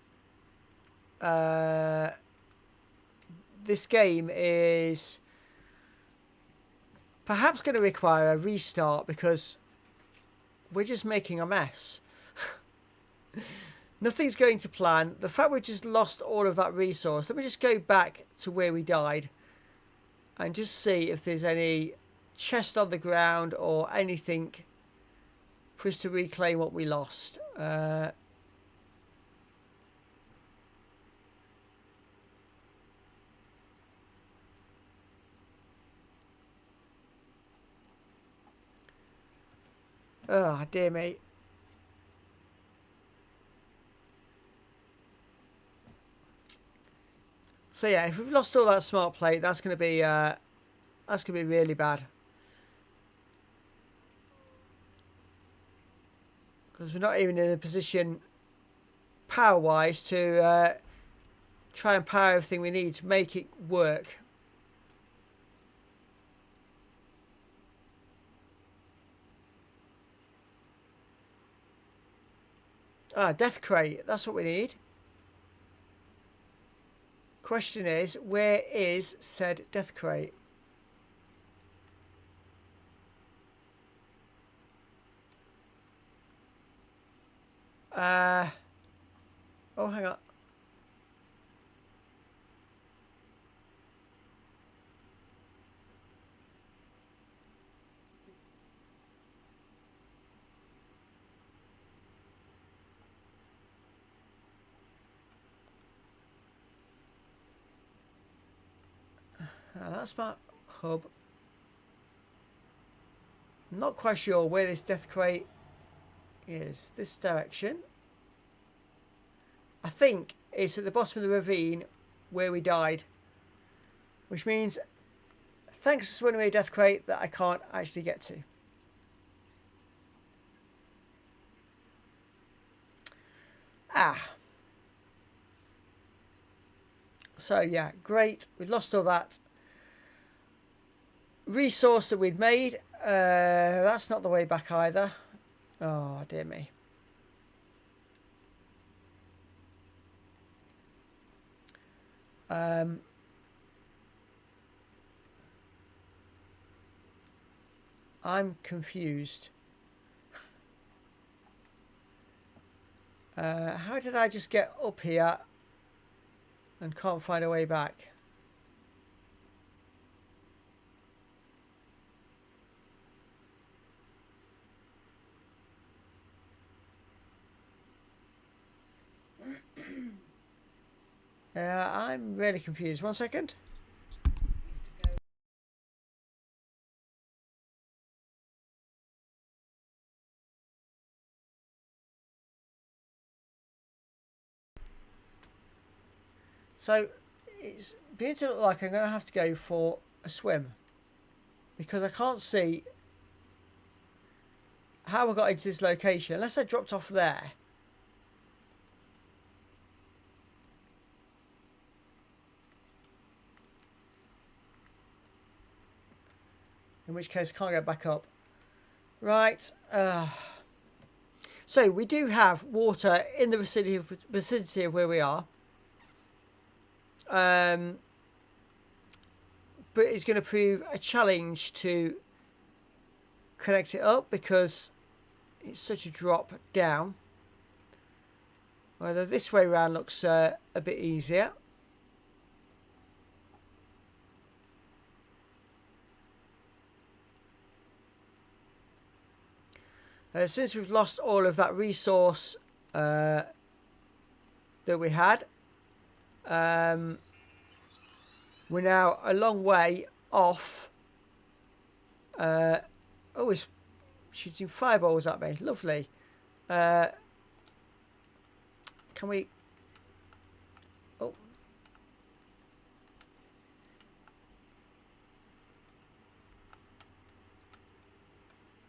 this game is perhaps going to require a restart because we're just making a mess. Nothing's going to plan. The fact we've just lost all of that resource. Let me just go back to where we died and just see if there's any chest on the ground or anything for us to reclaim what we lost. Oh, dear me. So yeah, if we've lost all that smart plate, that's gonna be really bad. Because we're not even in a position power-wise to try and power everything we need to make it work. Ah, death crate. That's what we need. Question is, where is said death crate? Oh, hang on. That's my hub. I'm not quite sure where this death crate is. This direction. I think it's at the bottom of the ravine where we died. Which means, thanks for swinging me a death crate that I can't actually get to. Ah. So yeah, great. We've lost all that resource that we'd made. That's not the way back either. Oh, dear me. I'm confused. How did I just get up here and can't find a way back? I'm really confused. 1 second. So it's beginning to look like I'm going to have to go for a swim because I can't see how I got into this location unless I dropped off there. In which case I can't get back up. Right. So we do have water in the vicinity of where we are. But it's going to prove a challenge to connect it up because it's such a drop down. Although this way around looks a bit easier. Since we've lost all of that resource that we had, we're now a long way off. Oh, it's shooting fireballs at me. Lovely. Can we... Oh.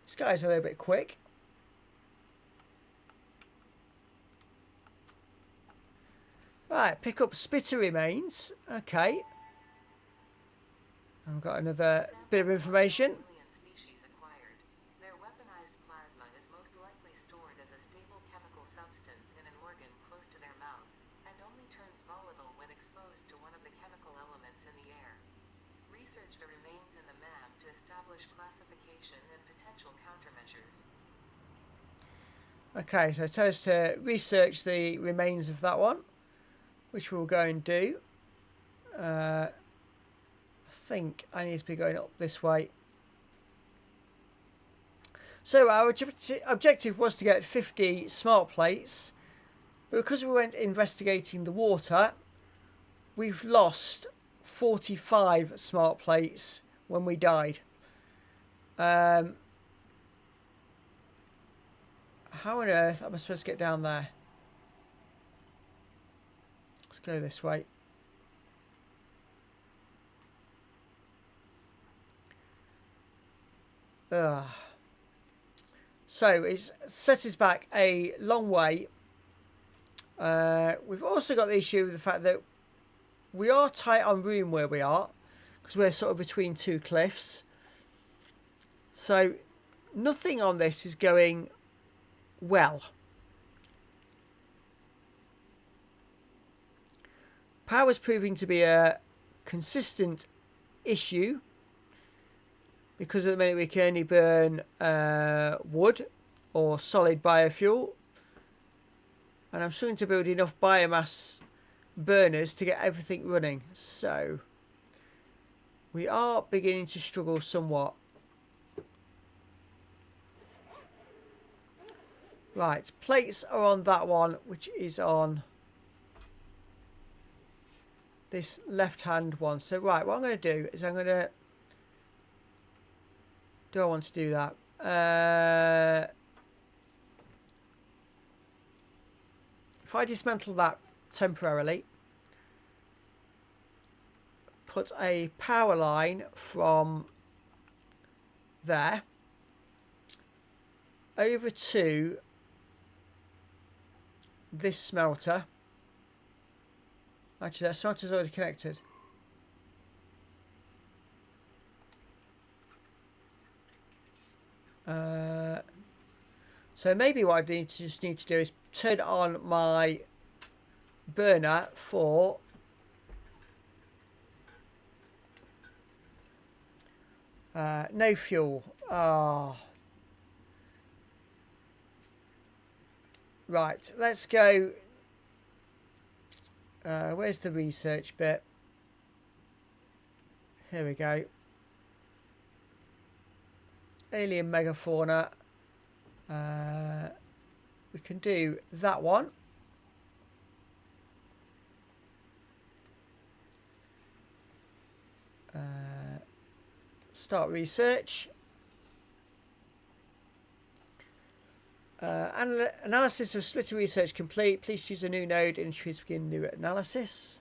This guy's a little bit quick. Right, pick up spitter remains. Okay. I've got another bit of information. Species acquired. Their weaponized plasma is most likely stored as a stable chemical substance in an organ close to their mouth, and only turns volatile when exposed to one of the chemical elements in the air. Research the remains in the MAM to establish classification and potential countermeasures. Okay, so it tells us to research the remains of that one, which we'll go and do. I think I need to be going up this way. So our objective was to get 50 smart plates, but because we weren't investigating the water, we've lost 45 smart plates when we died. How on earth am I supposed to get down there? Let's go this way. Ugh. So it's set us back a long way. We've also got the issue of the fact that we are tight on room where we are, because we're sort of between two cliffs. So nothing on this is going well. Power's proving to be a consistent issue, because at the minute we can only burn wood or solid biofuel, and I'm struggling to build enough biomass burners to get everything running, so we are beginning to struggle somewhat. Right, plates are on that one, which is on this left hand one. So right, what I'm going to do is I'm going to... Do I want to do that? If I dismantle that temporarily, put a power line from there over to this smelter. Actually, that smelter's already connected. So maybe what I just need to do is turn on my burner for no fuel. Right, let's go. Where's the research bit? Here we go. Alien megafauna. We can do that one. Start research. Analysis of splitter research complete. Please choose a new node and choose to begin new analysis.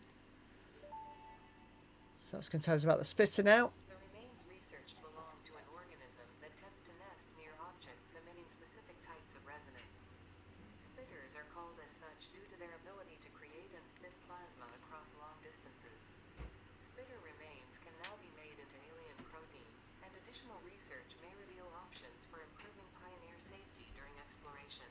So that's going to tell us about the splitter now. The remains researched belong to an organism that tends to nest near objects emitting specific types of resonance. Spitters are called as such due to their ability to create and spit plasma across long distances. Spitter remains can now be made into alien protein, and additional research may reveal options for improving pioneer safety during exploration.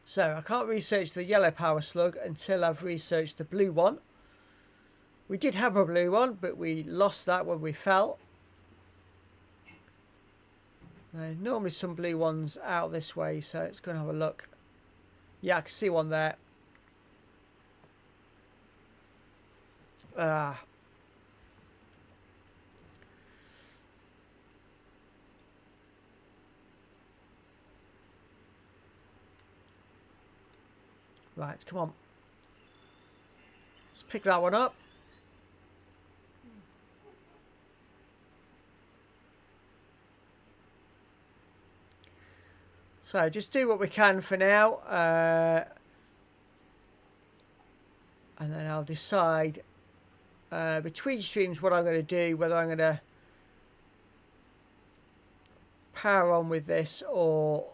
So I can't research the yellow power slug until I've researched the blue one. We did have a blue one, but we lost that when we fell. There's normally some blue ones out this way, so let's go and have a look. Yeah, I can see one there. Right, come on. Let's pick that one up. So just do what we can for now. And then I'll decide between streams what I'm going to do, whether I'm going to power on with this or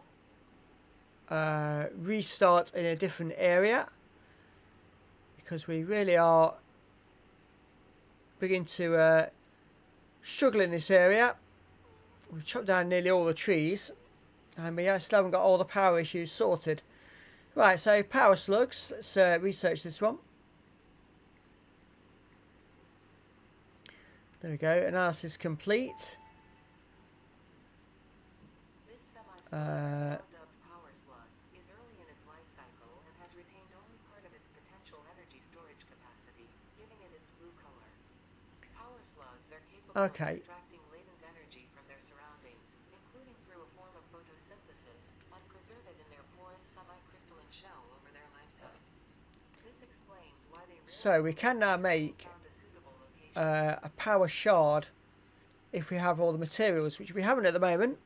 restart in a different area, because we really are beginning to struggle in this area. We've chopped down nearly all the trees and we still haven't got all the power issues sorted. Right, so power slugs, let's research this one. There we go, analysis complete. This Now dubbed Power Slug, is early in its life cycle and has retained only part of its potential energy storage capacity, giving it its blue color. Power slugs are capable of Okay. extracting latent energy from their surroundings, including through a form of photosynthesis, and preserve it in their porous semi-crystalline shell over their lifetime. This explains why they So rarely we can now make found a suitable location. a power shard if we have all the materials, which we haven't at the moment.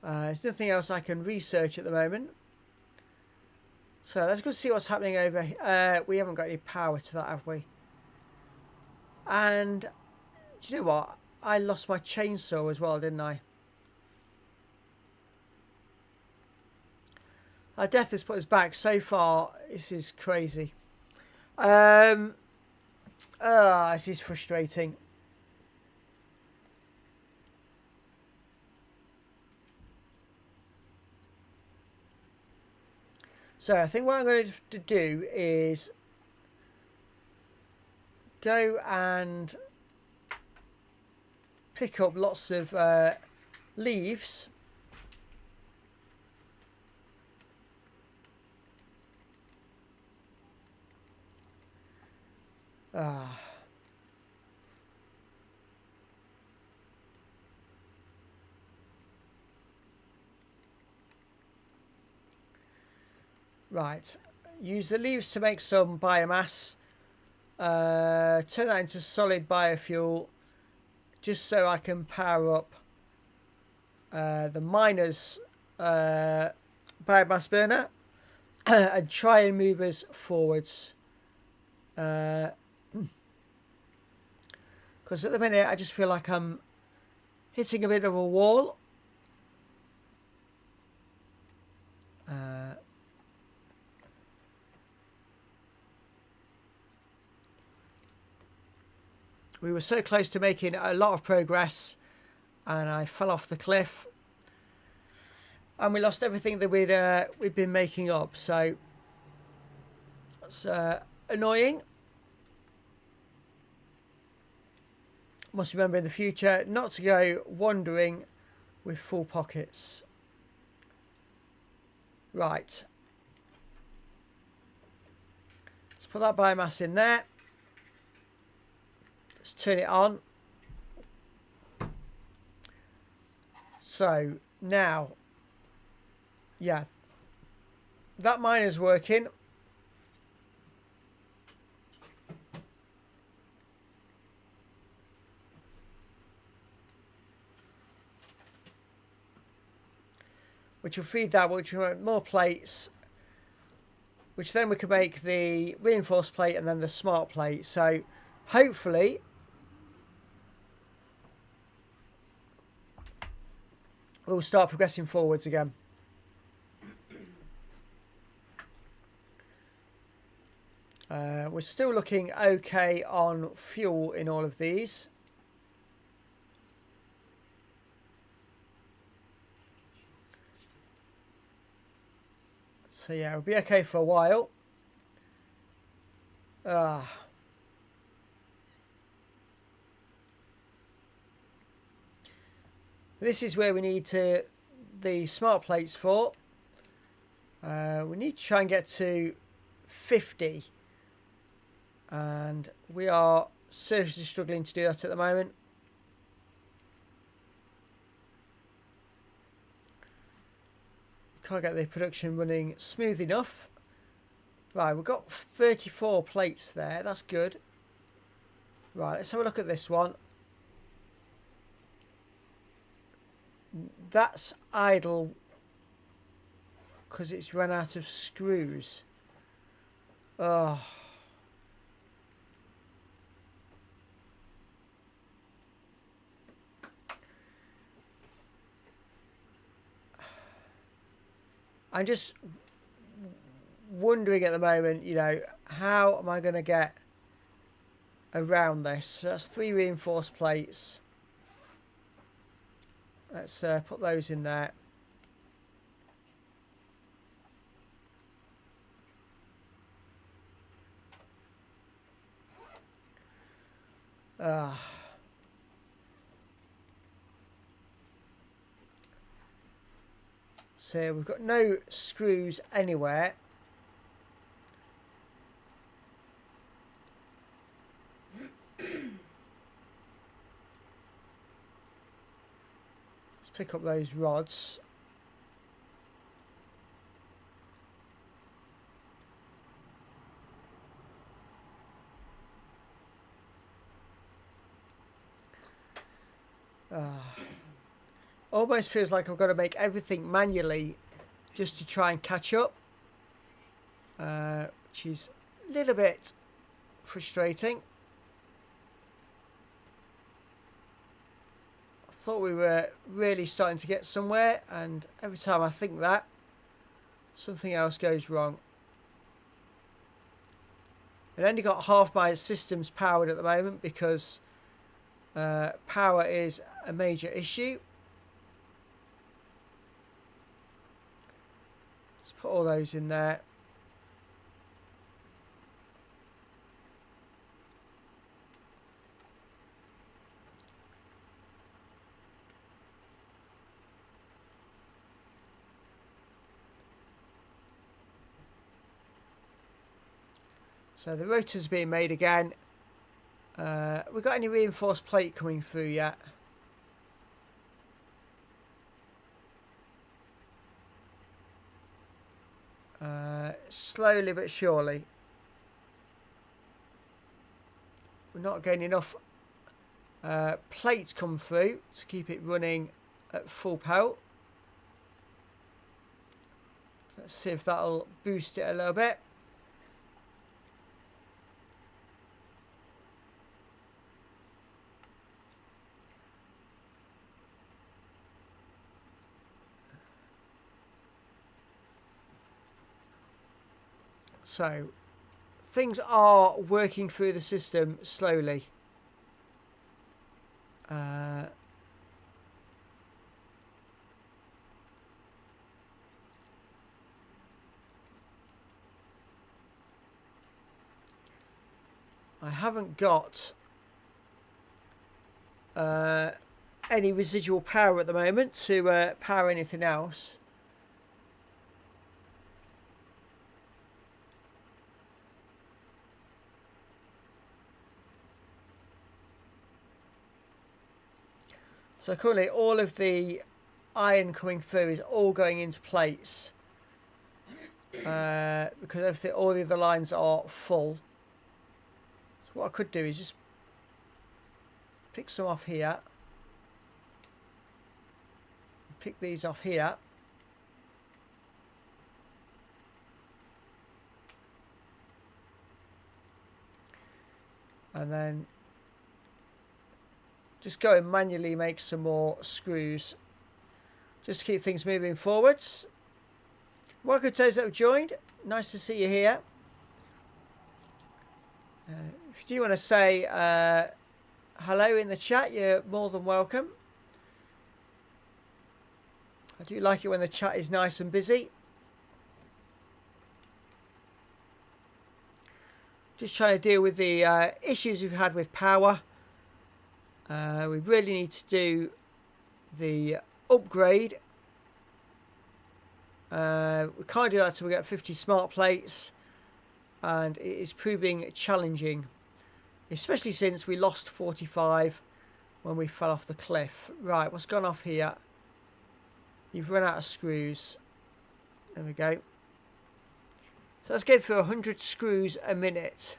There's nothing else I can research at the moment. So let's go see what's happening over here. We haven't got any power to that, have we? And do you know what? I lost my chainsaw as well, didn't I? Our death has put us back so far. This is crazy. This is frustrating. So I think what I'm going to do is go and pick up lots of leaves. Right, use the leaves to make some biomass. Turn that into solid biofuel, just so I can power up the miner's biomass burner and try and move us forwards. Because at the minute I just feel like I'm hitting a bit of a wall. We were so close to making a lot of progress, and I fell off the cliff, and we lost everything that we'd been making up. So it's annoying. Must remember in the future not to go wandering with full pockets. Right. Let's put that biomass in there. Let's turn it on. So now, yeah, that miner's working. Which will feed that, which will make more plates, which then we can make the reinforced plate and then the smart plate. So hopefully we'll start progressing forwards again. We're still looking okay on fuel in all of these. So yeah, we'll be okay for a while. This is where we need the smart plates for. We need to try and get to 50. And we are seriously struggling to do that at the moment. Can't get the production running smooth enough. Right, we've got 34 plates there. That's good. Right, let's have a look at this one. That's idle because it's run out of screws. Oh. I'm just wondering at the moment, you know, how am I going to get around this? So that's 3 reinforced plates. Let's put those in there. So we've got no screws anywhere. Let's pick up those rods. Almost feels like I've got to make everything manually just to try and catch up, which is a little bit frustrating. I thought we were really starting to get somewhere, and every time I think that, something else goes wrong. I've only got half my systems powered at the moment because power is a major issue. Let's put all those in there. So the rotor's being made again. We got any reinforced plate coming through yet? Slowly but surely. We're not getting enough plates come through to keep it running at full power. Let's see if that'll boost it a little bit. So things are working through the system slowly. I haven't got any residual power at the moment to power anything else. So currently all of the iron coming through is all going into plates because all the other lines are full. So what I could do is just pick some off here, pick these off here, and then just go and manually make some more screws just to keep things moving forwards. Welcome to those that have joined. Nice to see you here. If you do want to say hello in the chat, you're more than welcome. I do like it when the chat is nice and busy. Just trying to deal with the issues we've had with power. We really need to do the upgrade. We can't do that until we get 50 smart plates, and it is proving challenging, especially since we lost 45 when we fell off the cliff. Right, what's gone off here? You've run out of screws. There we go. So let's get through 100 screws a minute.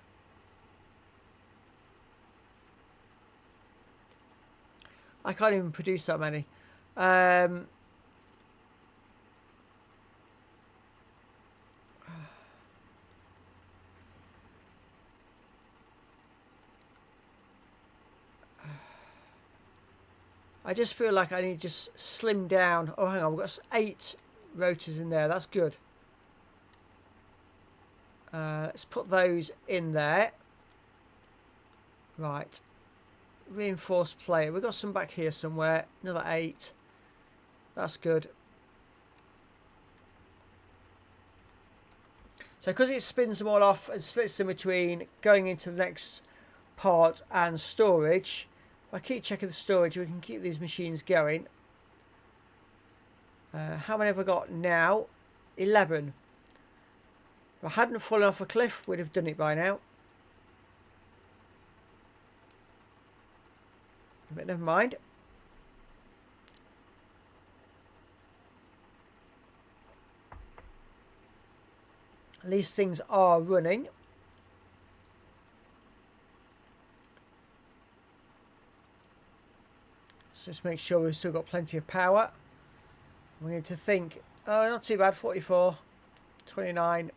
I can't even produce that many. I just feel like I need to just slim down. Oh, hang on, we've got 8 rotors in there. That's good. Let's put those in there. Right. Reinforced plate. We've got some back here somewhere. Another 8. That's good. So because it spins them all off and splits them between going into the next part and storage, if I keep checking the storage, we can keep these machines going. How many have I got now? 11. If I hadn't fallen off a cliff, we'd have done it by now. But never mind. At least things are running. Let's just make sure we've still got plenty of power. We need to think. Oh, not too bad. 44, 29,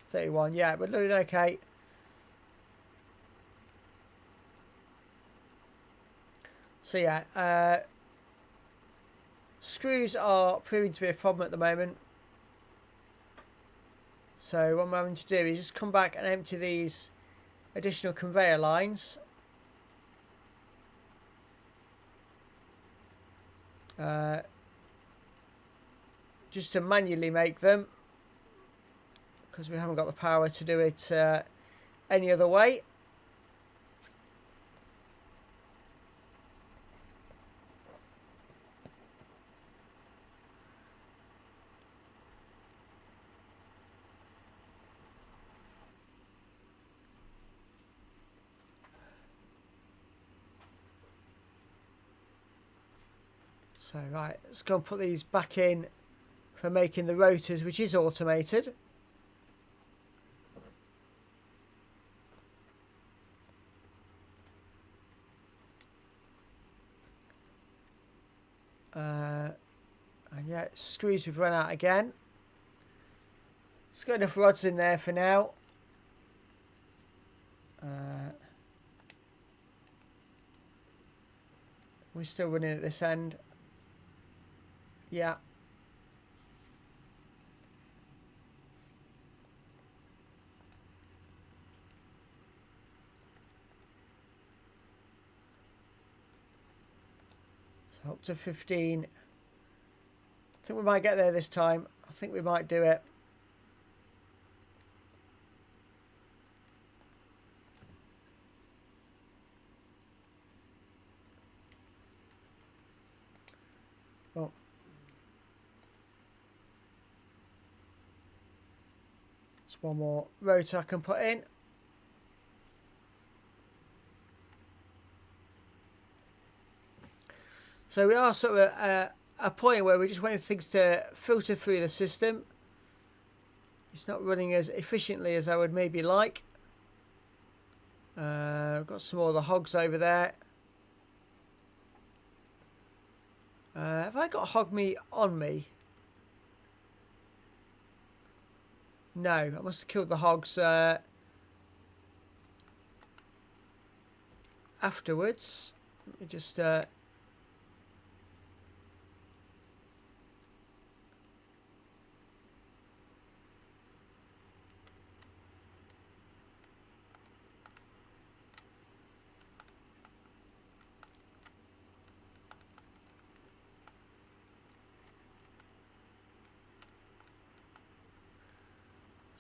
31. Yeah, we're doing okay. So yeah, screws are proving to be a problem at the moment. So what I'm having to do is just come back and empty these additional conveyor lines. Just to manually make them, because we haven't got the power to do it any other way. So right, let's go and put these back in for making the rotors, which is automated. And yeah, screws we've run out again. Let's got enough rods in there for now. We're still running at this end. Yeah. So up to 15. I think we might get there this time. I think we might do it. Oh. There's one more rotor I can put in. So we are sort of at a point where we're just waiting for things to filter through the system. It's not running as efficiently as I would maybe like. I've got some more of the hogs over there. Have I got hog meat on me? No, I must have killed the hogs afterwards. Let me just...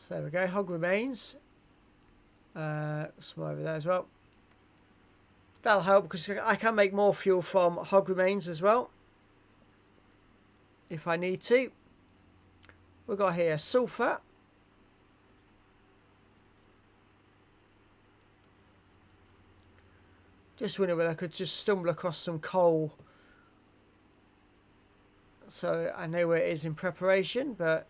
So there we go, hog remains. Some over there as well. That'll help because I can make more fuel from hog remains as well, if I need to. We've got here sulphur. Just wondering whether I could just stumble across some coal, so I know where it is in preparation, but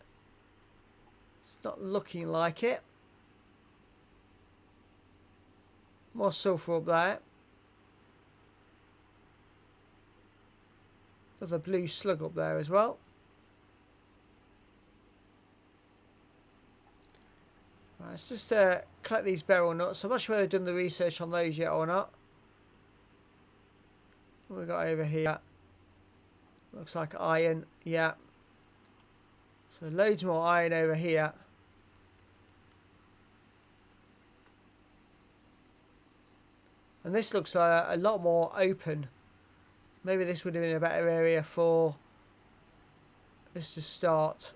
it's not looking like it. More sulphur up there. There's a blue slug up there as well. Right, let's just collect these beryl nuts. I'm not sure whether they've done the research on those yet or not. What have we got over here? Looks like iron. Yeah. So loads more iron over here. And this looks like a lot more open. Maybe this would have been a better area for this to start.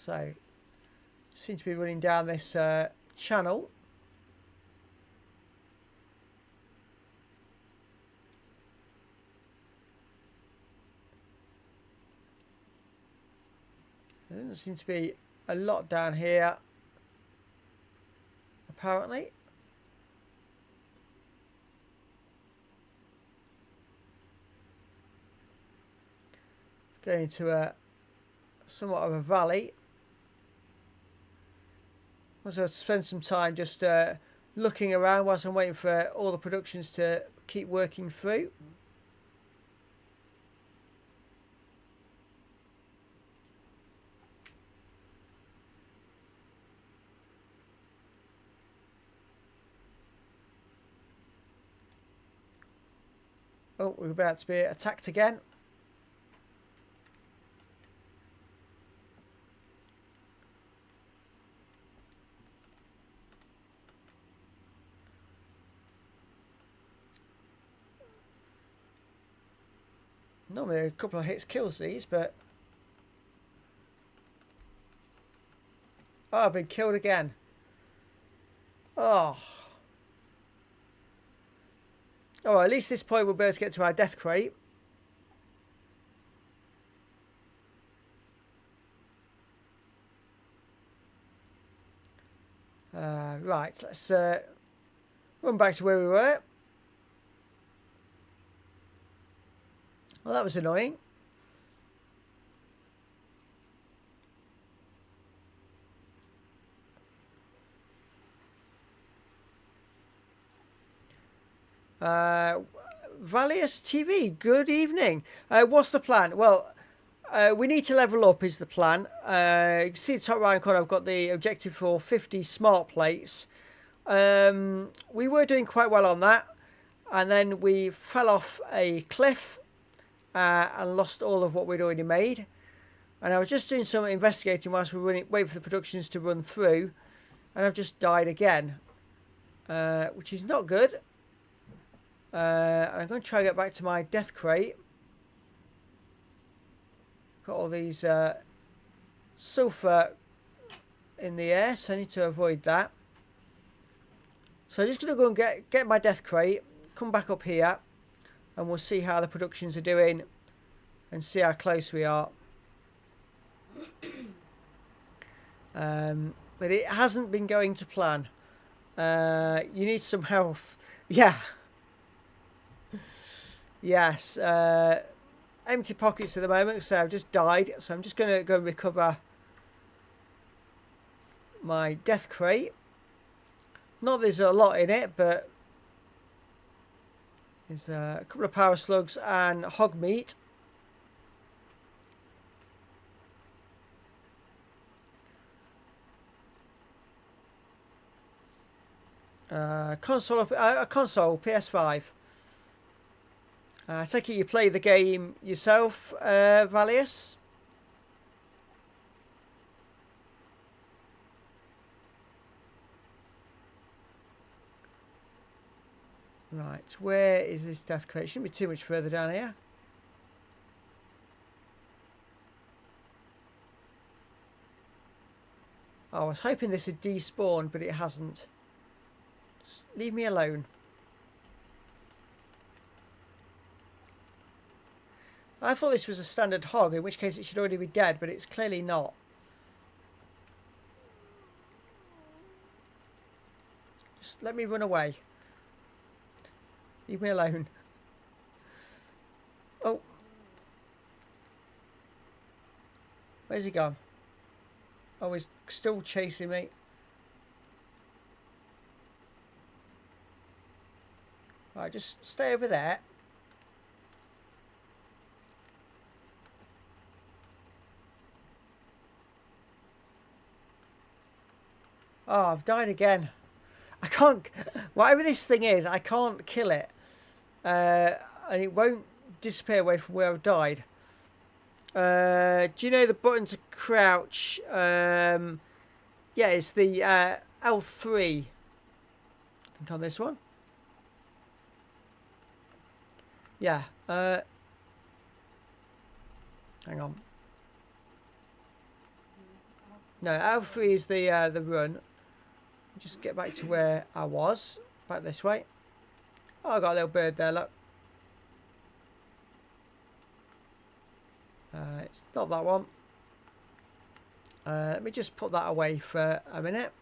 So, seem to be running down this channel. There doesn't seem to be a lot down here, apparently. Going into a somewhat of a valley. So I'll spend some time just looking around whilst I'm waiting for all the productions to keep working through. Oh, we're about to be attacked again. Normally a couple of hits kills these, but... Oh, I've been killed again. Oh. Oh, at least this point we'll be able to get to our death crate. Right, let's run back to where we were. Well, that was annoying. Valius TV, good evening. What's the plan? Well, we need to level up is the plan. You can see the top right corner, I've got the objective for 50 smart plates. We were doing quite well on that, and then we fell off a cliff and lost all of what we'd already made. And I was just doing some investigating whilst we were waiting for the productions to run through, and I've just died again, which is not good. And I'm going to try and get back to my death crate. Got all these sulfur in the air, so I need to avoid that. So I'm just going to go and get my death crate, come back up here, and we'll see how the productions are doing and see how close we are. But it hasn't been going to plan. You need some health. Yeah. Yes. Empty pockets at the moment, so I've just died. So I'm just going to go and recover my death crate. Not that there's a lot in it, but there's a couple of power slugs and hog meat. Console PS5. I take it you play the game yourself, Valius? Right, where is this death crate? Shouldn't be too much further down here. Oh, I was hoping this had despawned, but it hasn't. Just leave me alone. I thought this was a standard hog, in which case it should already be dead, but it's clearly not. Just let me run away. Leave me alone. Oh. Where's he gone? Oh, he's still chasing me. Right, just stay over there. Oh, I've died again. I can't... Whatever this thing is, I can't kill it. And it won't disappear away from where I've died. Do you know the button to crouch? Yeah, it's the L3. I think on this one. Yeah. Hang on. No, L3 is the run. Just get back to where I was. Back this way. Oh, I got a little bird there, look. It's not that one. Let me just put that away for a minute.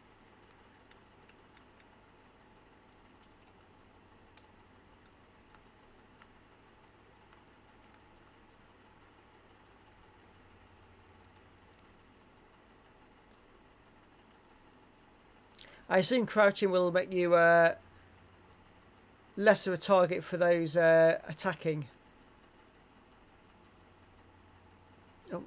I assume crouching will make you less of a target for those attacking. Oh.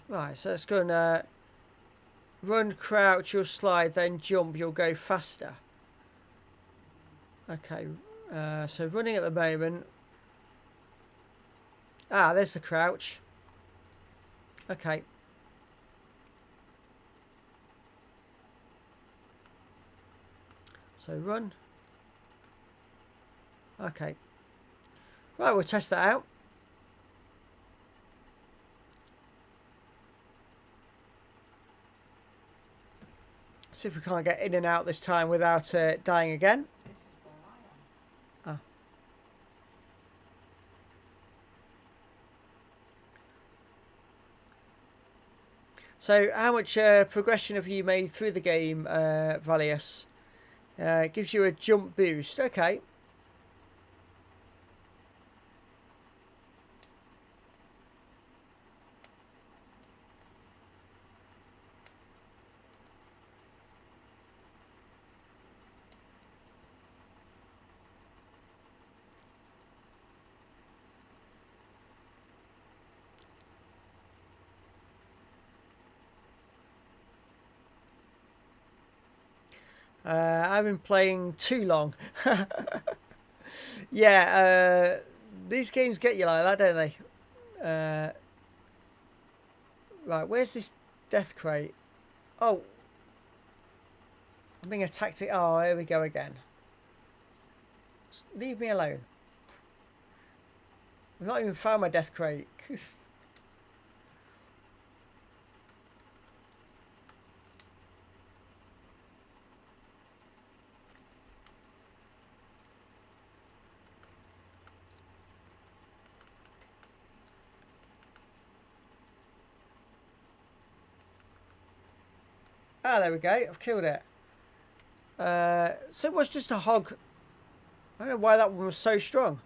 Right, so let's go and run, crouch, you'll slide, then jump, you'll go faster. Okay, so running at the moment. Ah, there's the crouch. Okay. So run. Okay. Right, we'll test that out. See if we can't get in and out this time without dying again. Ah. So how much progression have you made through the game, Valius? It gives you a jump boost. Okay. I've been playing too long. Yeah, these games get you like that, don't they? Right, where's this death crate? Oh, I'm being attacked. Oh, here we go again. Just leave me alone. I've not even found my death crate. Ah, there we go. I've killed it. So it was just a hog. I don't know why that one was so strong.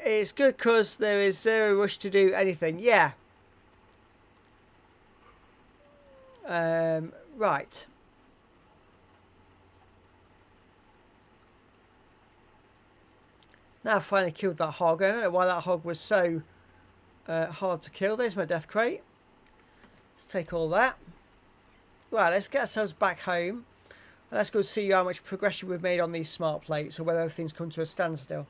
It's good because there is zero rush to do anything. Yeah. Right. Now I've finally killed that hog. I don't know why that hog was so hard to kill. There's my death crate. Let's take all that. Right, let's get ourselves back home. And let's go see how much progression we've made on these smart plates or whether everything's come to a standstill.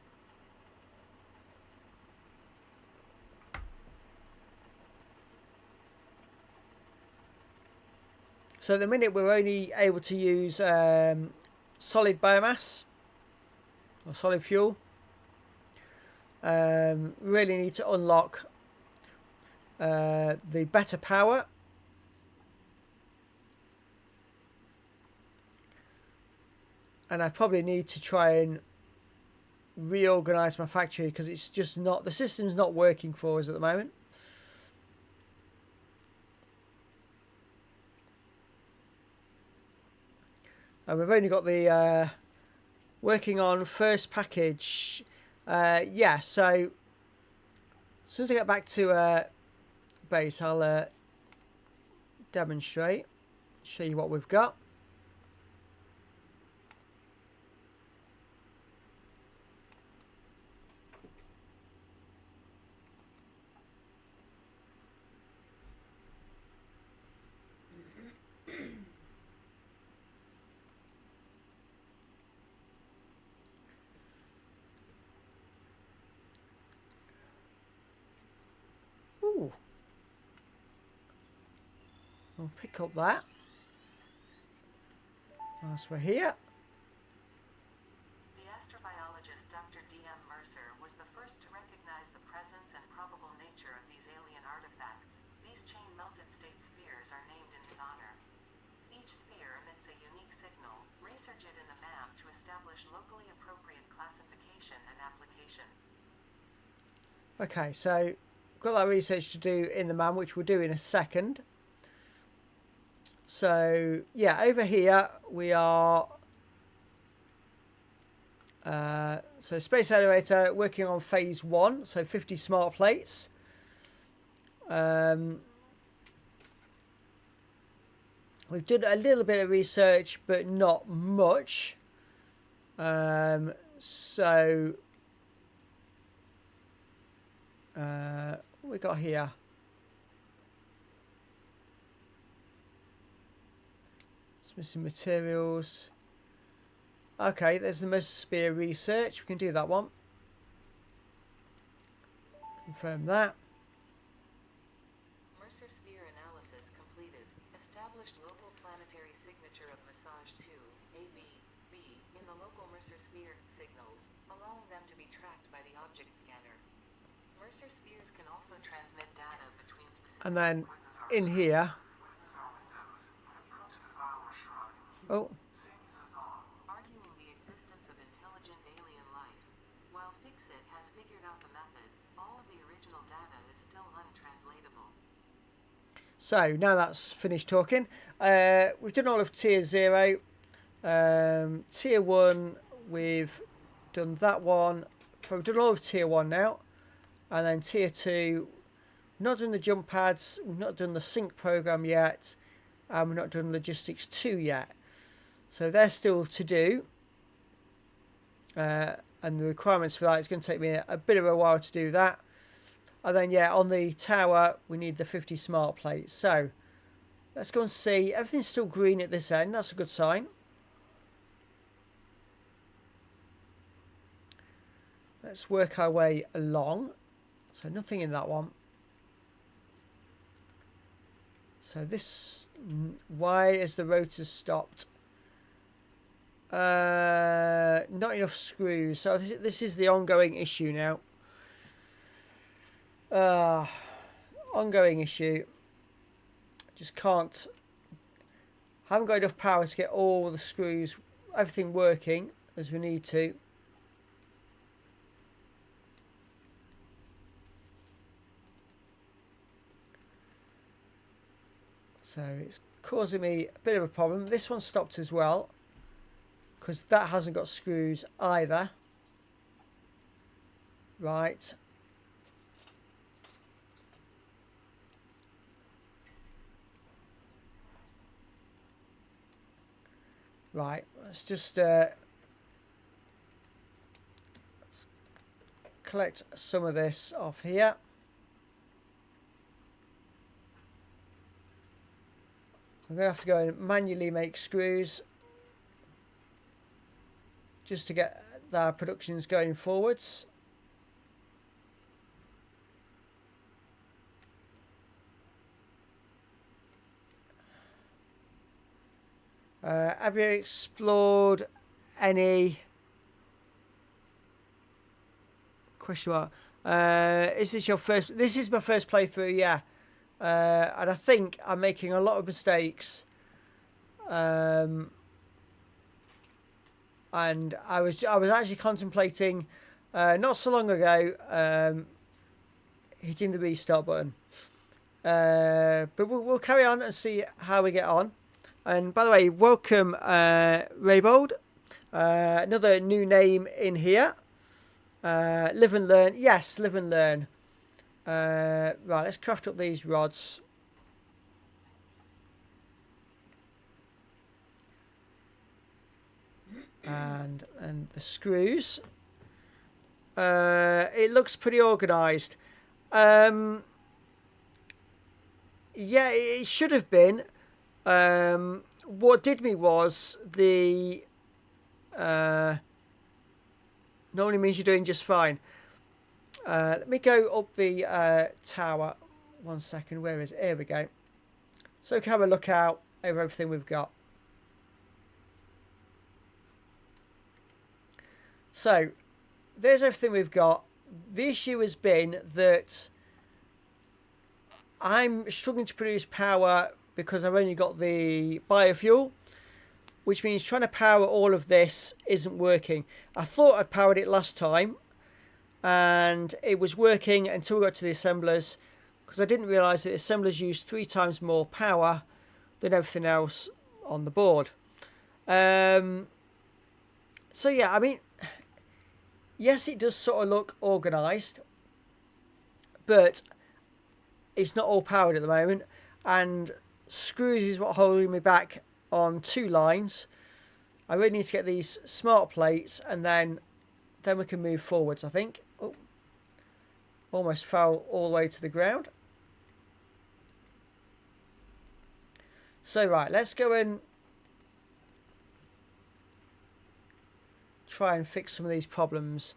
So at the minute we're only able to use solid biomass or solid fuel. Really need to unlock the better power. And I probably need to try and reorganize my factory because it's just not, the system's not working for us at the moment. And we've only got the working on first package. Yeah, so as soon as I get back to base, I'll demonstrate, show you what we've got. Ooh. I'll pick up that. Whilst we're here. The astrobiologist Dr. D.M. Mercer was the first to recognize the presence and probable nature of these alien artifacts. These chain-melted state spheres are named in his honor. Each sphere emits a unique signal. Research it in the MAM to establish locally appropriate classification and application. Okay, so got that research to do in the MAM, which we'll do in a second. So yeah, over here we are. So Space Elevator working on phase 1, so 50 smart plates. We've done a little bit of research, but not much. So what we got here? It's missing materials. Okay, there's the Mesosphere research. We can do that one. Confirm that. Mercer sphere analysis completed. Established local planetary signature of massage 2, AB, B, in the local Mercer sphere signals, allowing them to be tracked by the object scanner. Mercer spheres can also transmit data between specific... And then in here... Oh. Arguing the existence of intelligent alien life. While Fixit has figured out the method, all of the original data is still untranslatable. So now that's finished talking. We've done all of tier 0. Tier 1, we've done that one. So we've done all of tier 1 now. And then tier 2, not done the jump pads, we've not done the sync program yet, and we've not done logistics 2 yet. So they're still to do. And the requirements for that, it's going to take me a bit of a while to do that. And then, yeah, on the tower, we need the 50 smart plates. So, let's go and see. Everything's still green at this end. That's a good sign. Let's work our way along. So, nothing in that one. So, this... Why has the rotor stopped? Not enough screws. So, this is the ongoing issue now. Ongoing issue. Just can't. Haven't got enough power to get all the screws, everything working as we need to. So it's causing me a bit of a problem. This one stopped as well because that hasn't got screws either. Right. Right, let's just let's collect some of this off here. I'm going to have to go and manually make screws just to get our productions going forwards. Have you explored any question mark? Is this your first? This is my first playthrough, yeah. And I think I'm making a lot of mistakes. And I was actually contemplating not so long ago hitting the restart button. But we'll carry on and see how we get on. And by the way, welcome Raybold. Another new name in here. Live and learn. Yes, live and learn. Right, let's craft up these rods. And the screws. It looks pretty organised. Yeah, it should have been. What did me was the normally means you're doing just fine. Let me go up the tower. 1 second. Where is it? Here we go. So we can have a look out over everything we've got. So there's everything we've got. The issue has been that I'm struggling to produce power because I've only got the biofuel, which means trying to power all of this isn't working. I thought I'd powered it last time and it was working until we got to the assemblers, because I didn't realise that the assemblers use 3 times more power than everything else on the board. So yeah, I mean, yes, it does sort of look organised, but it's not all powered at the moment, and screws is what holding me back on 2 lines. I really need to get these smart plates, and then we can move forwards, I think. Oh, almost fell all the way to the ground. So right, let's go and try and fix some of these problems.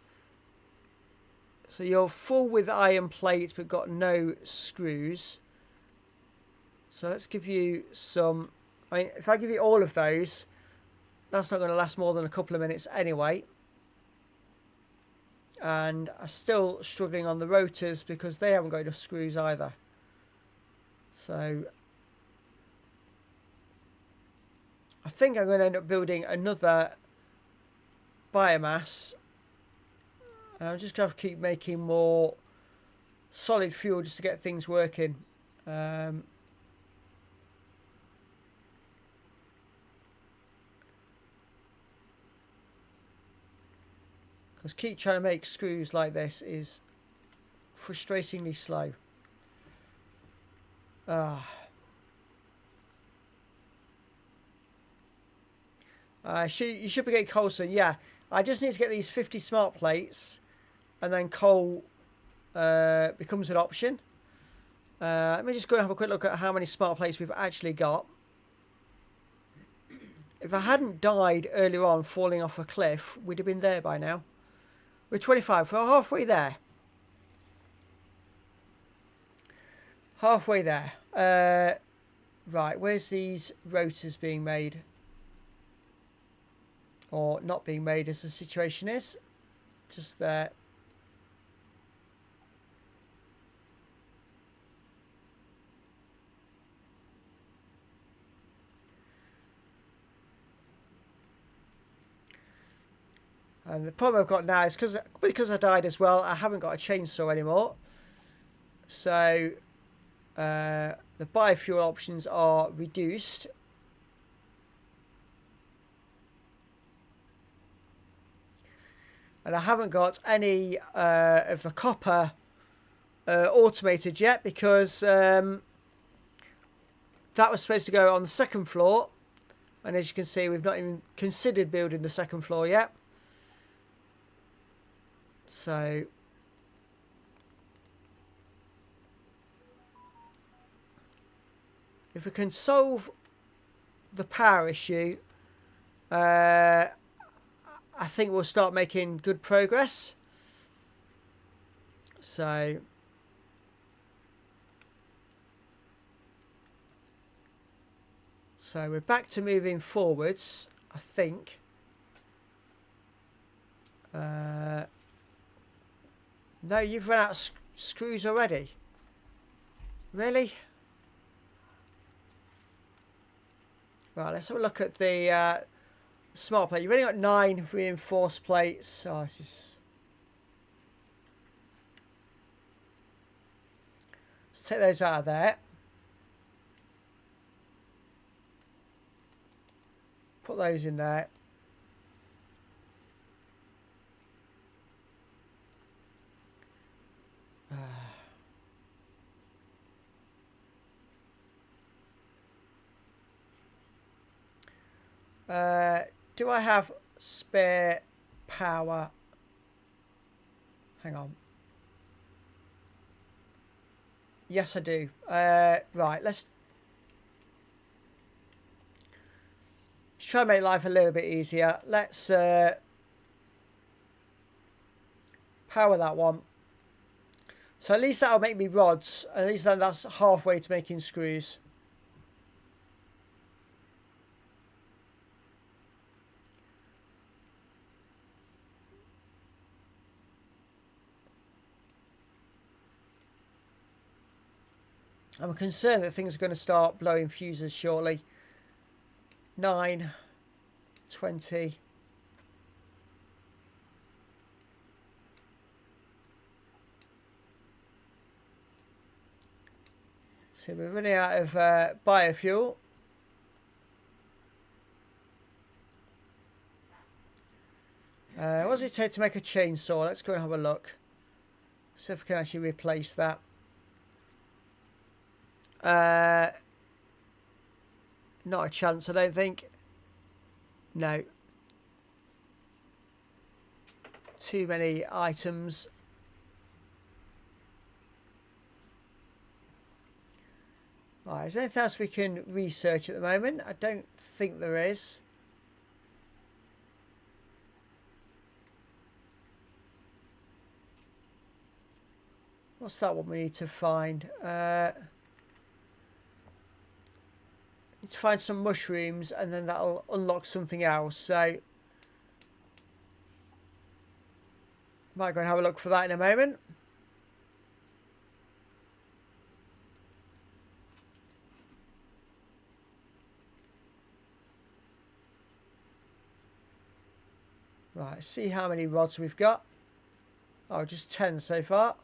So you're full with iron plates but got no screws. So let's give you some. I mean, if I give you all of those, that's not going to last more than a couple of minutes anyway. And I'm still struggling on the rotors because they haven't got enough screws either. So I think I'm going to end up building another biomass, and I'm just going to keep making more solid fuel just to get things working. Because keep trying to make screws like this is frustratingly slow. You should be getting coal soon. Yeah, I just need to get these 50 smart plates, and then coal becomes an option. Let me just go and have a quick look at how many smart plates we've actually got. If I hadn't died earlier on falling off a cliff, we'd have been there by now. We're 25. We're halfway there. Halfway there. Right, where's these rotors being made? Or not being made, as the situation is. Just there. And the problem I've got now is because I died as well, I haven't got a chainsaw anymore. So the biofuel options are reduced. And I haven't got any of the copper automated yet, because that was supposed to go on the second floor. And as you can see, we've not even considered building the second floor yet. So if we can solve the power issue, I think we'll start making good progress. So we're back to moving forwards, I think. No, you've run out of screws already. Really? Right, let's have a look at the smart plate. You've only got 9 reinforced plates. Oh, this is... Let's take those out of there. Put those in there. Do I have spare power? Hang on. Yes, I do. Right, let's try and make life a little bit easier. Let's power that one. So at least that'll make me rods. At least then that's halfway to making screws. I'm concerned that things are going to start blowing fuses shortly. 9, 20. So we're running out of biofuel. What does it take to make a chainsaw? Let's go and have a look. See if we can actually replace that. Not a chance, I don't think. No. Too many items. Right, is there anything else we can research at the moment? I don't think there is. What's that one we need to find? Need to find some mushrooms and then that'll unlock something else. So might go and have a look for that in a moment. Right, see how many rods we've got. Oh, just 10 so far.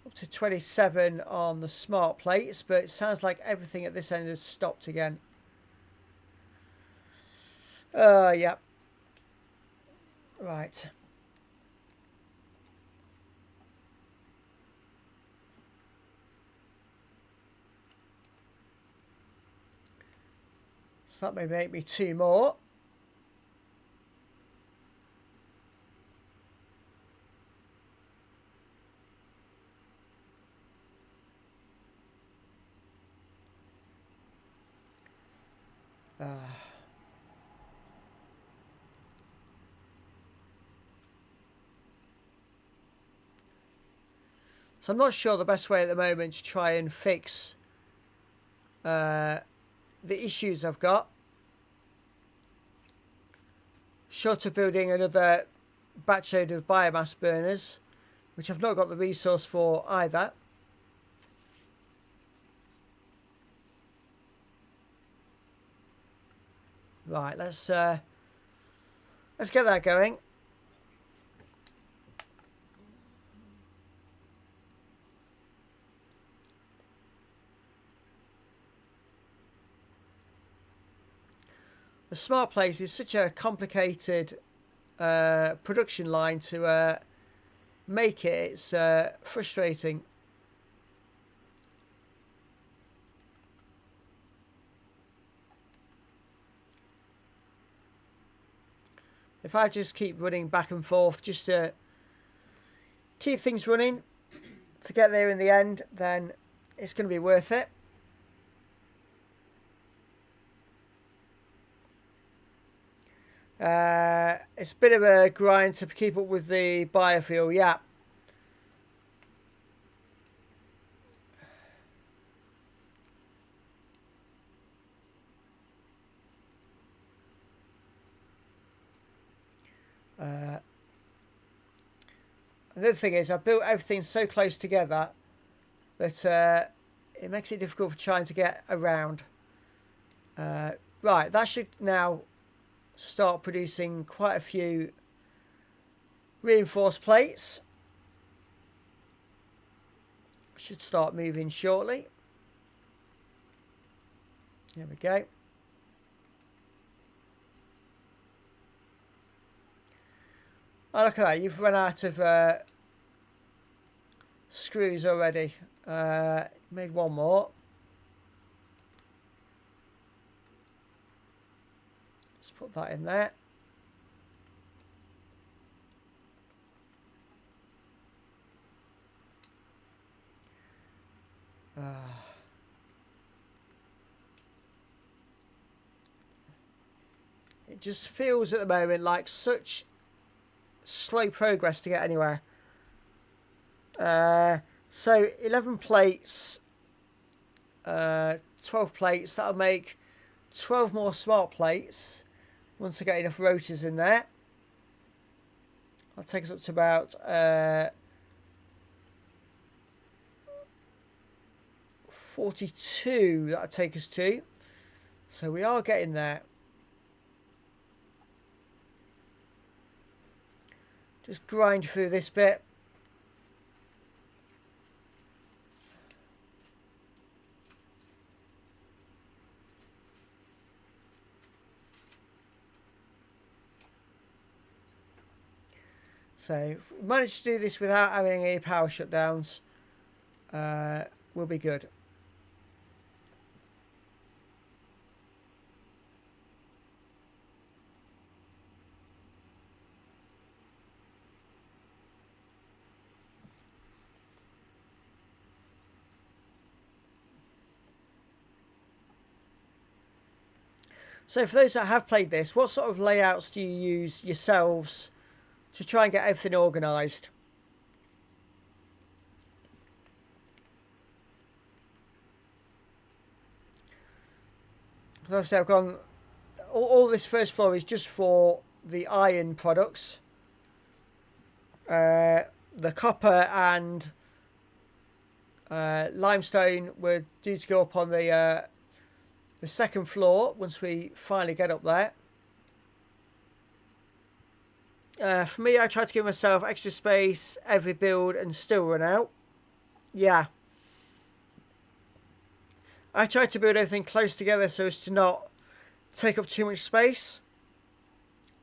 Up to 27 on the smart plates, but it sounds like everything at this end has stopped again. Yeah. Right. So that may make me 2 more. So I'm not sure the best way at the moment to try and fix the issues I've got. Short of building another batch load of biomass burners, which I've not got the resource for either. Right, let's get that going. The smart place is such a complicated production line to make it. It's frustrating. If I just keep running back and forth just to keep things running to get there in the end, then it's going to be worth it. It's a bit of a grind to keep up with the biofuel, yeah. The other thing is I've built everything so close together that it makes it difficult for trying to get around. Right, that should now start producing quite a few reinforced plates. Should start moving shortly. There we go. Oh, look at that, you've run out of screws already. Made one more. Let's put that in there. It just feels at the moment like such slow progress to get anywhere. So 11 plates, 12 plates, that'll make 12 more smart plates once I get enough rotors in there. That'll take us up to about 42. That'll take us to. So we are getting there. Just grind through this bit. So if we manage to do this without having any power shutdowns, we'll be good. So for those that have played this, what sort of layouts do you use yourselves to try and get everything organised? Obviously I've gone, all this first floor is just for the iron products. The copper and limestone were due to go up on the second floor once we finally get up there. For me, I tried to give myself extra space every build and still run out. Yeah. I tried to build everything close together so as to not take up too much space.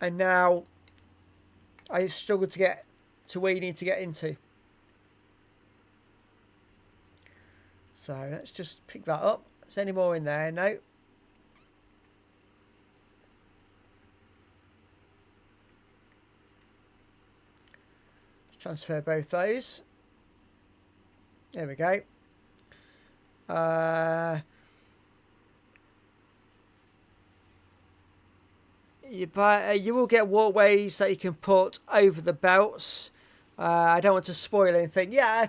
And now I struggle to get to where you need to get into. So let's just pick that up. Is there any more in there? No. Transfer both those. There we go. You will get walkways that you can put over the belts. I don't want to spoil anything. Yeah,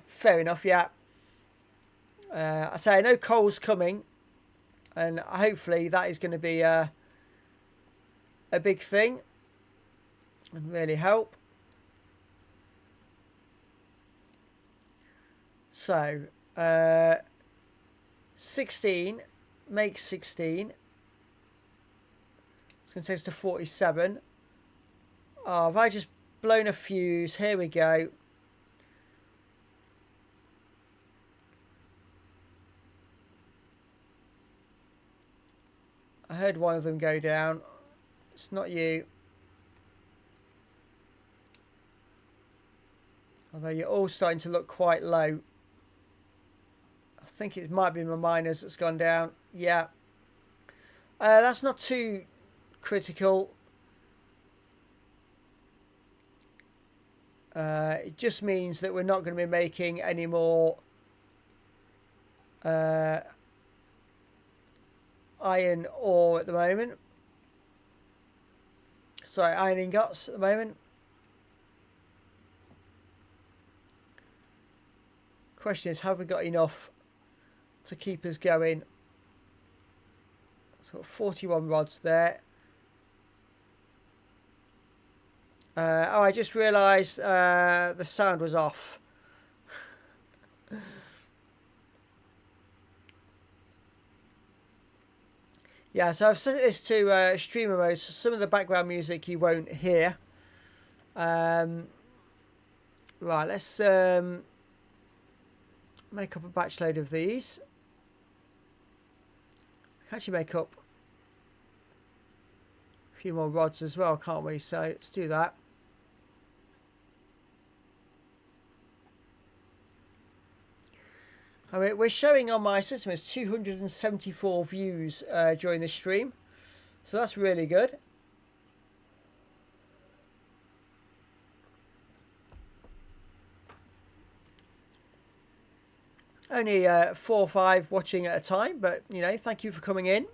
fair enough. Yeah. I say I know coal's coming, and hopefully that is going to be a big thing and really help. So 16 makes 16. It's going to take us to 47. Oh, have I just blown a fuse? Here we go. I heard one of them go down. It's not you. Although you're all starting to look quite low. I think it might be my miners that's gone down. Yeah. That's not too critical. It just means that we're not going to be making any more iron ore at the moment. Sorry, iron ingots at the moment. Question is, have we got enough to keep us going? So 41 rods there. Oh, I just realised the sound was off. Yeah, so I've set this to streamer mode, so some of the background music you won't hear. Right, let's make up a batch load of these. We can actually make up a few more rods as well, can't we? So let's do that. I mean, we're showing on my system as 274 views during this stream, so that's really good. Only 4 or 5 watching at a time, but you know, thank you for coming in,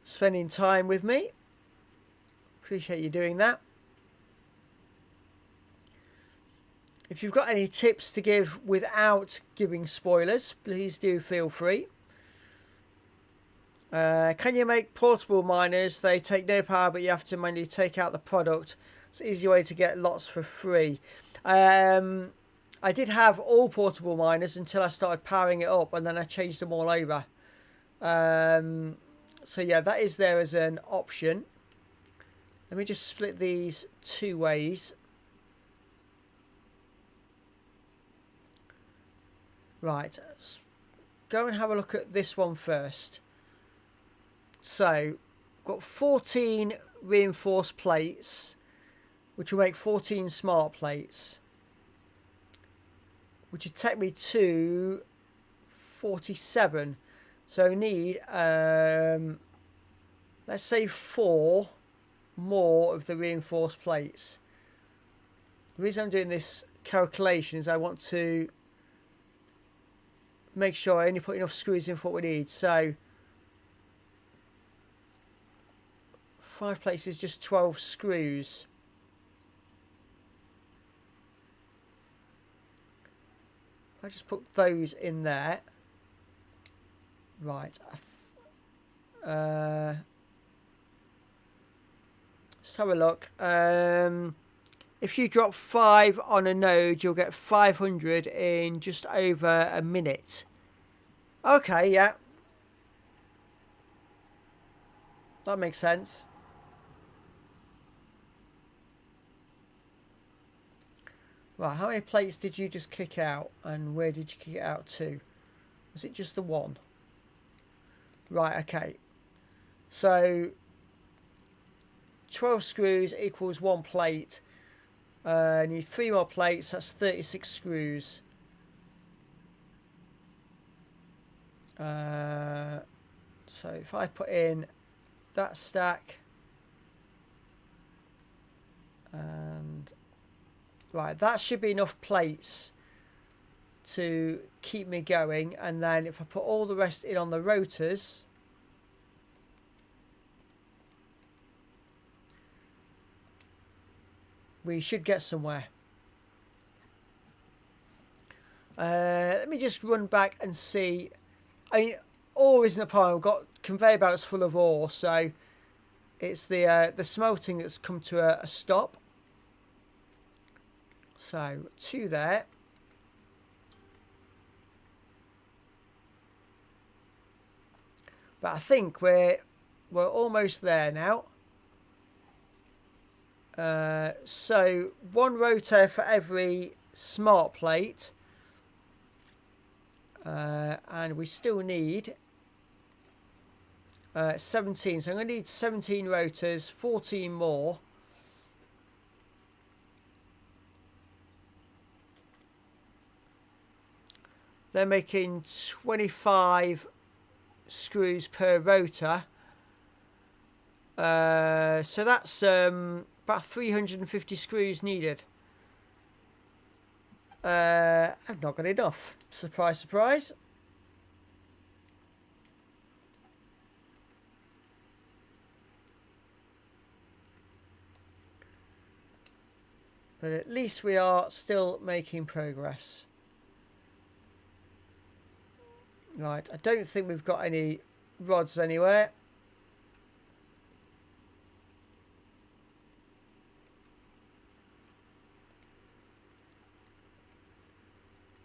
spending time with me. Appreciate you doing that. If you've got any tips to give without giving spoilers, please do feel free. Can you make portable miners? They take no power, but you have to manually take out the product It's an easy way to get lots for free. I did have all portable miners until I started powering it up, and then I changed them all over. So yeah, that is there as an option. Let me just split these two ways. Right, let's go and have a look at this one first. So, got 14 reinforced plates, which will make 14 smart plates, which would take me to 47. So I need, let's say 4 more of the reinforced plates. The reason I'm doing this calculation is I want to make sure I only put enough screws in for what we need. So 5 plates is just 12 screws. I just put those in there. Right. Let's have a look. If you drop 5 on a node, you'll get 500 in just over a minute. Okay, yeah. That makes sense. Right, how many plates did you just kick out? And where did you kick it out to? Was it just the one? Right, okay. So 12 screws equals 1 plate. Need 3 more plates, that's 36 screws. So if I put in that stack, and right, that should be enough plates to keep me going. And then if I put all the rest in on the rotors, we should get somewhere. Let me just run back and see. I mean, ore isn't a problem. I've got conveyor belts full of ore, so it's the smelting that's come to a stop. So 2 there. But I think we're almost there now. So 1 rotor for every smart plate. And we still need 17. So I'm going to need 17 rotors, 14 more. They're making 25 screws per rotor. So that's about 350 screws needed. I've not got enough. Surprise, surprise. But at least we are still making progress. Right, I don't think we've got any rods anywhere.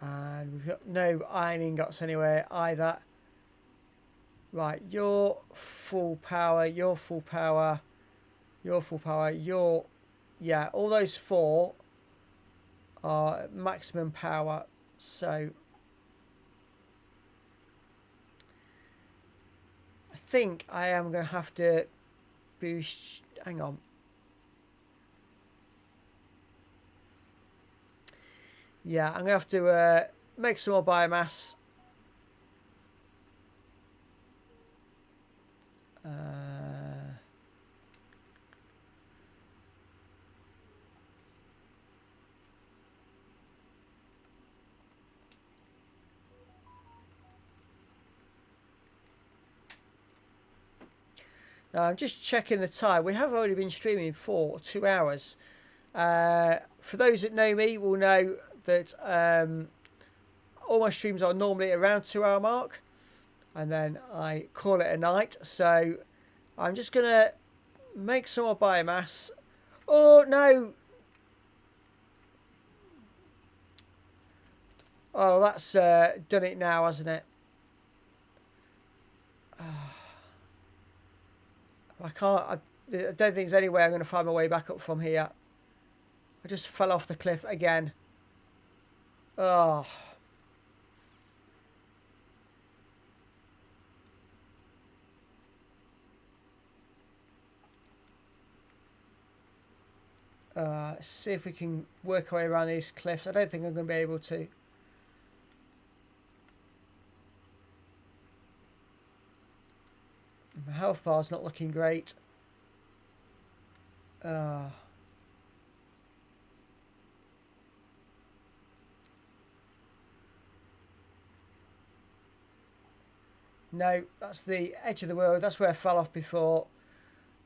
And we've got no iron ingots anywhere either. Right, you're full power, you're full power, you're full power, you're... Yeah, all those 4 are at maximum power, so... I think I am going to have to boost... Hang on. Yeah, I'm going to have to make some more biomass. Now I'm just checking the time. We have already been streaming for 2 hours. For those that know me will know that all my streams are normally around 2 hour mark, and then I call it a night. So I'm just gonna make some more biomass, Oh, no. Oh, that's done it now, hasn't it? I can't. I don't think there's any way I'm going to find my way back up from here. I just fell off the cliff again. Oh. Let's see if we can work our way around these cliffs. I don't think I'm going to be able to. My health bar's not looking great. Uh, no, that's the edge of the world. That's where I fell off before.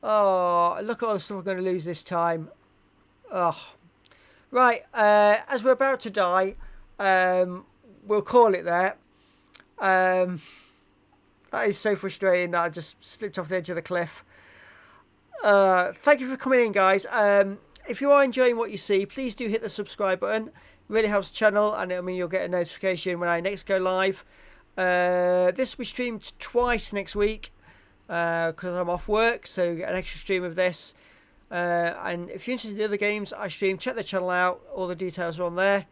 Oh, look at all the stuff we're going to lose this time. Oh. Right, as we're about to die, we'll call it there. That is so frustrating that I just slipped off the edge of the cliff. Thank you for coming in, guys. If you are enjoying what you see, please do hit the subscribe button. It really helps the channel, and I mean you'll get a notification when I next go live. This will be streamed twice next week because I'm off work, so you get an extra stream of this. And if you're interested in the other games I stream, check the channel out. All the details are on there.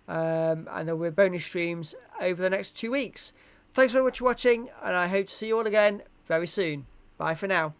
And there will be bonus streams over the next 2 weeks. Thanks very much for watching, and I hope to see you all again very soon. Bye for now.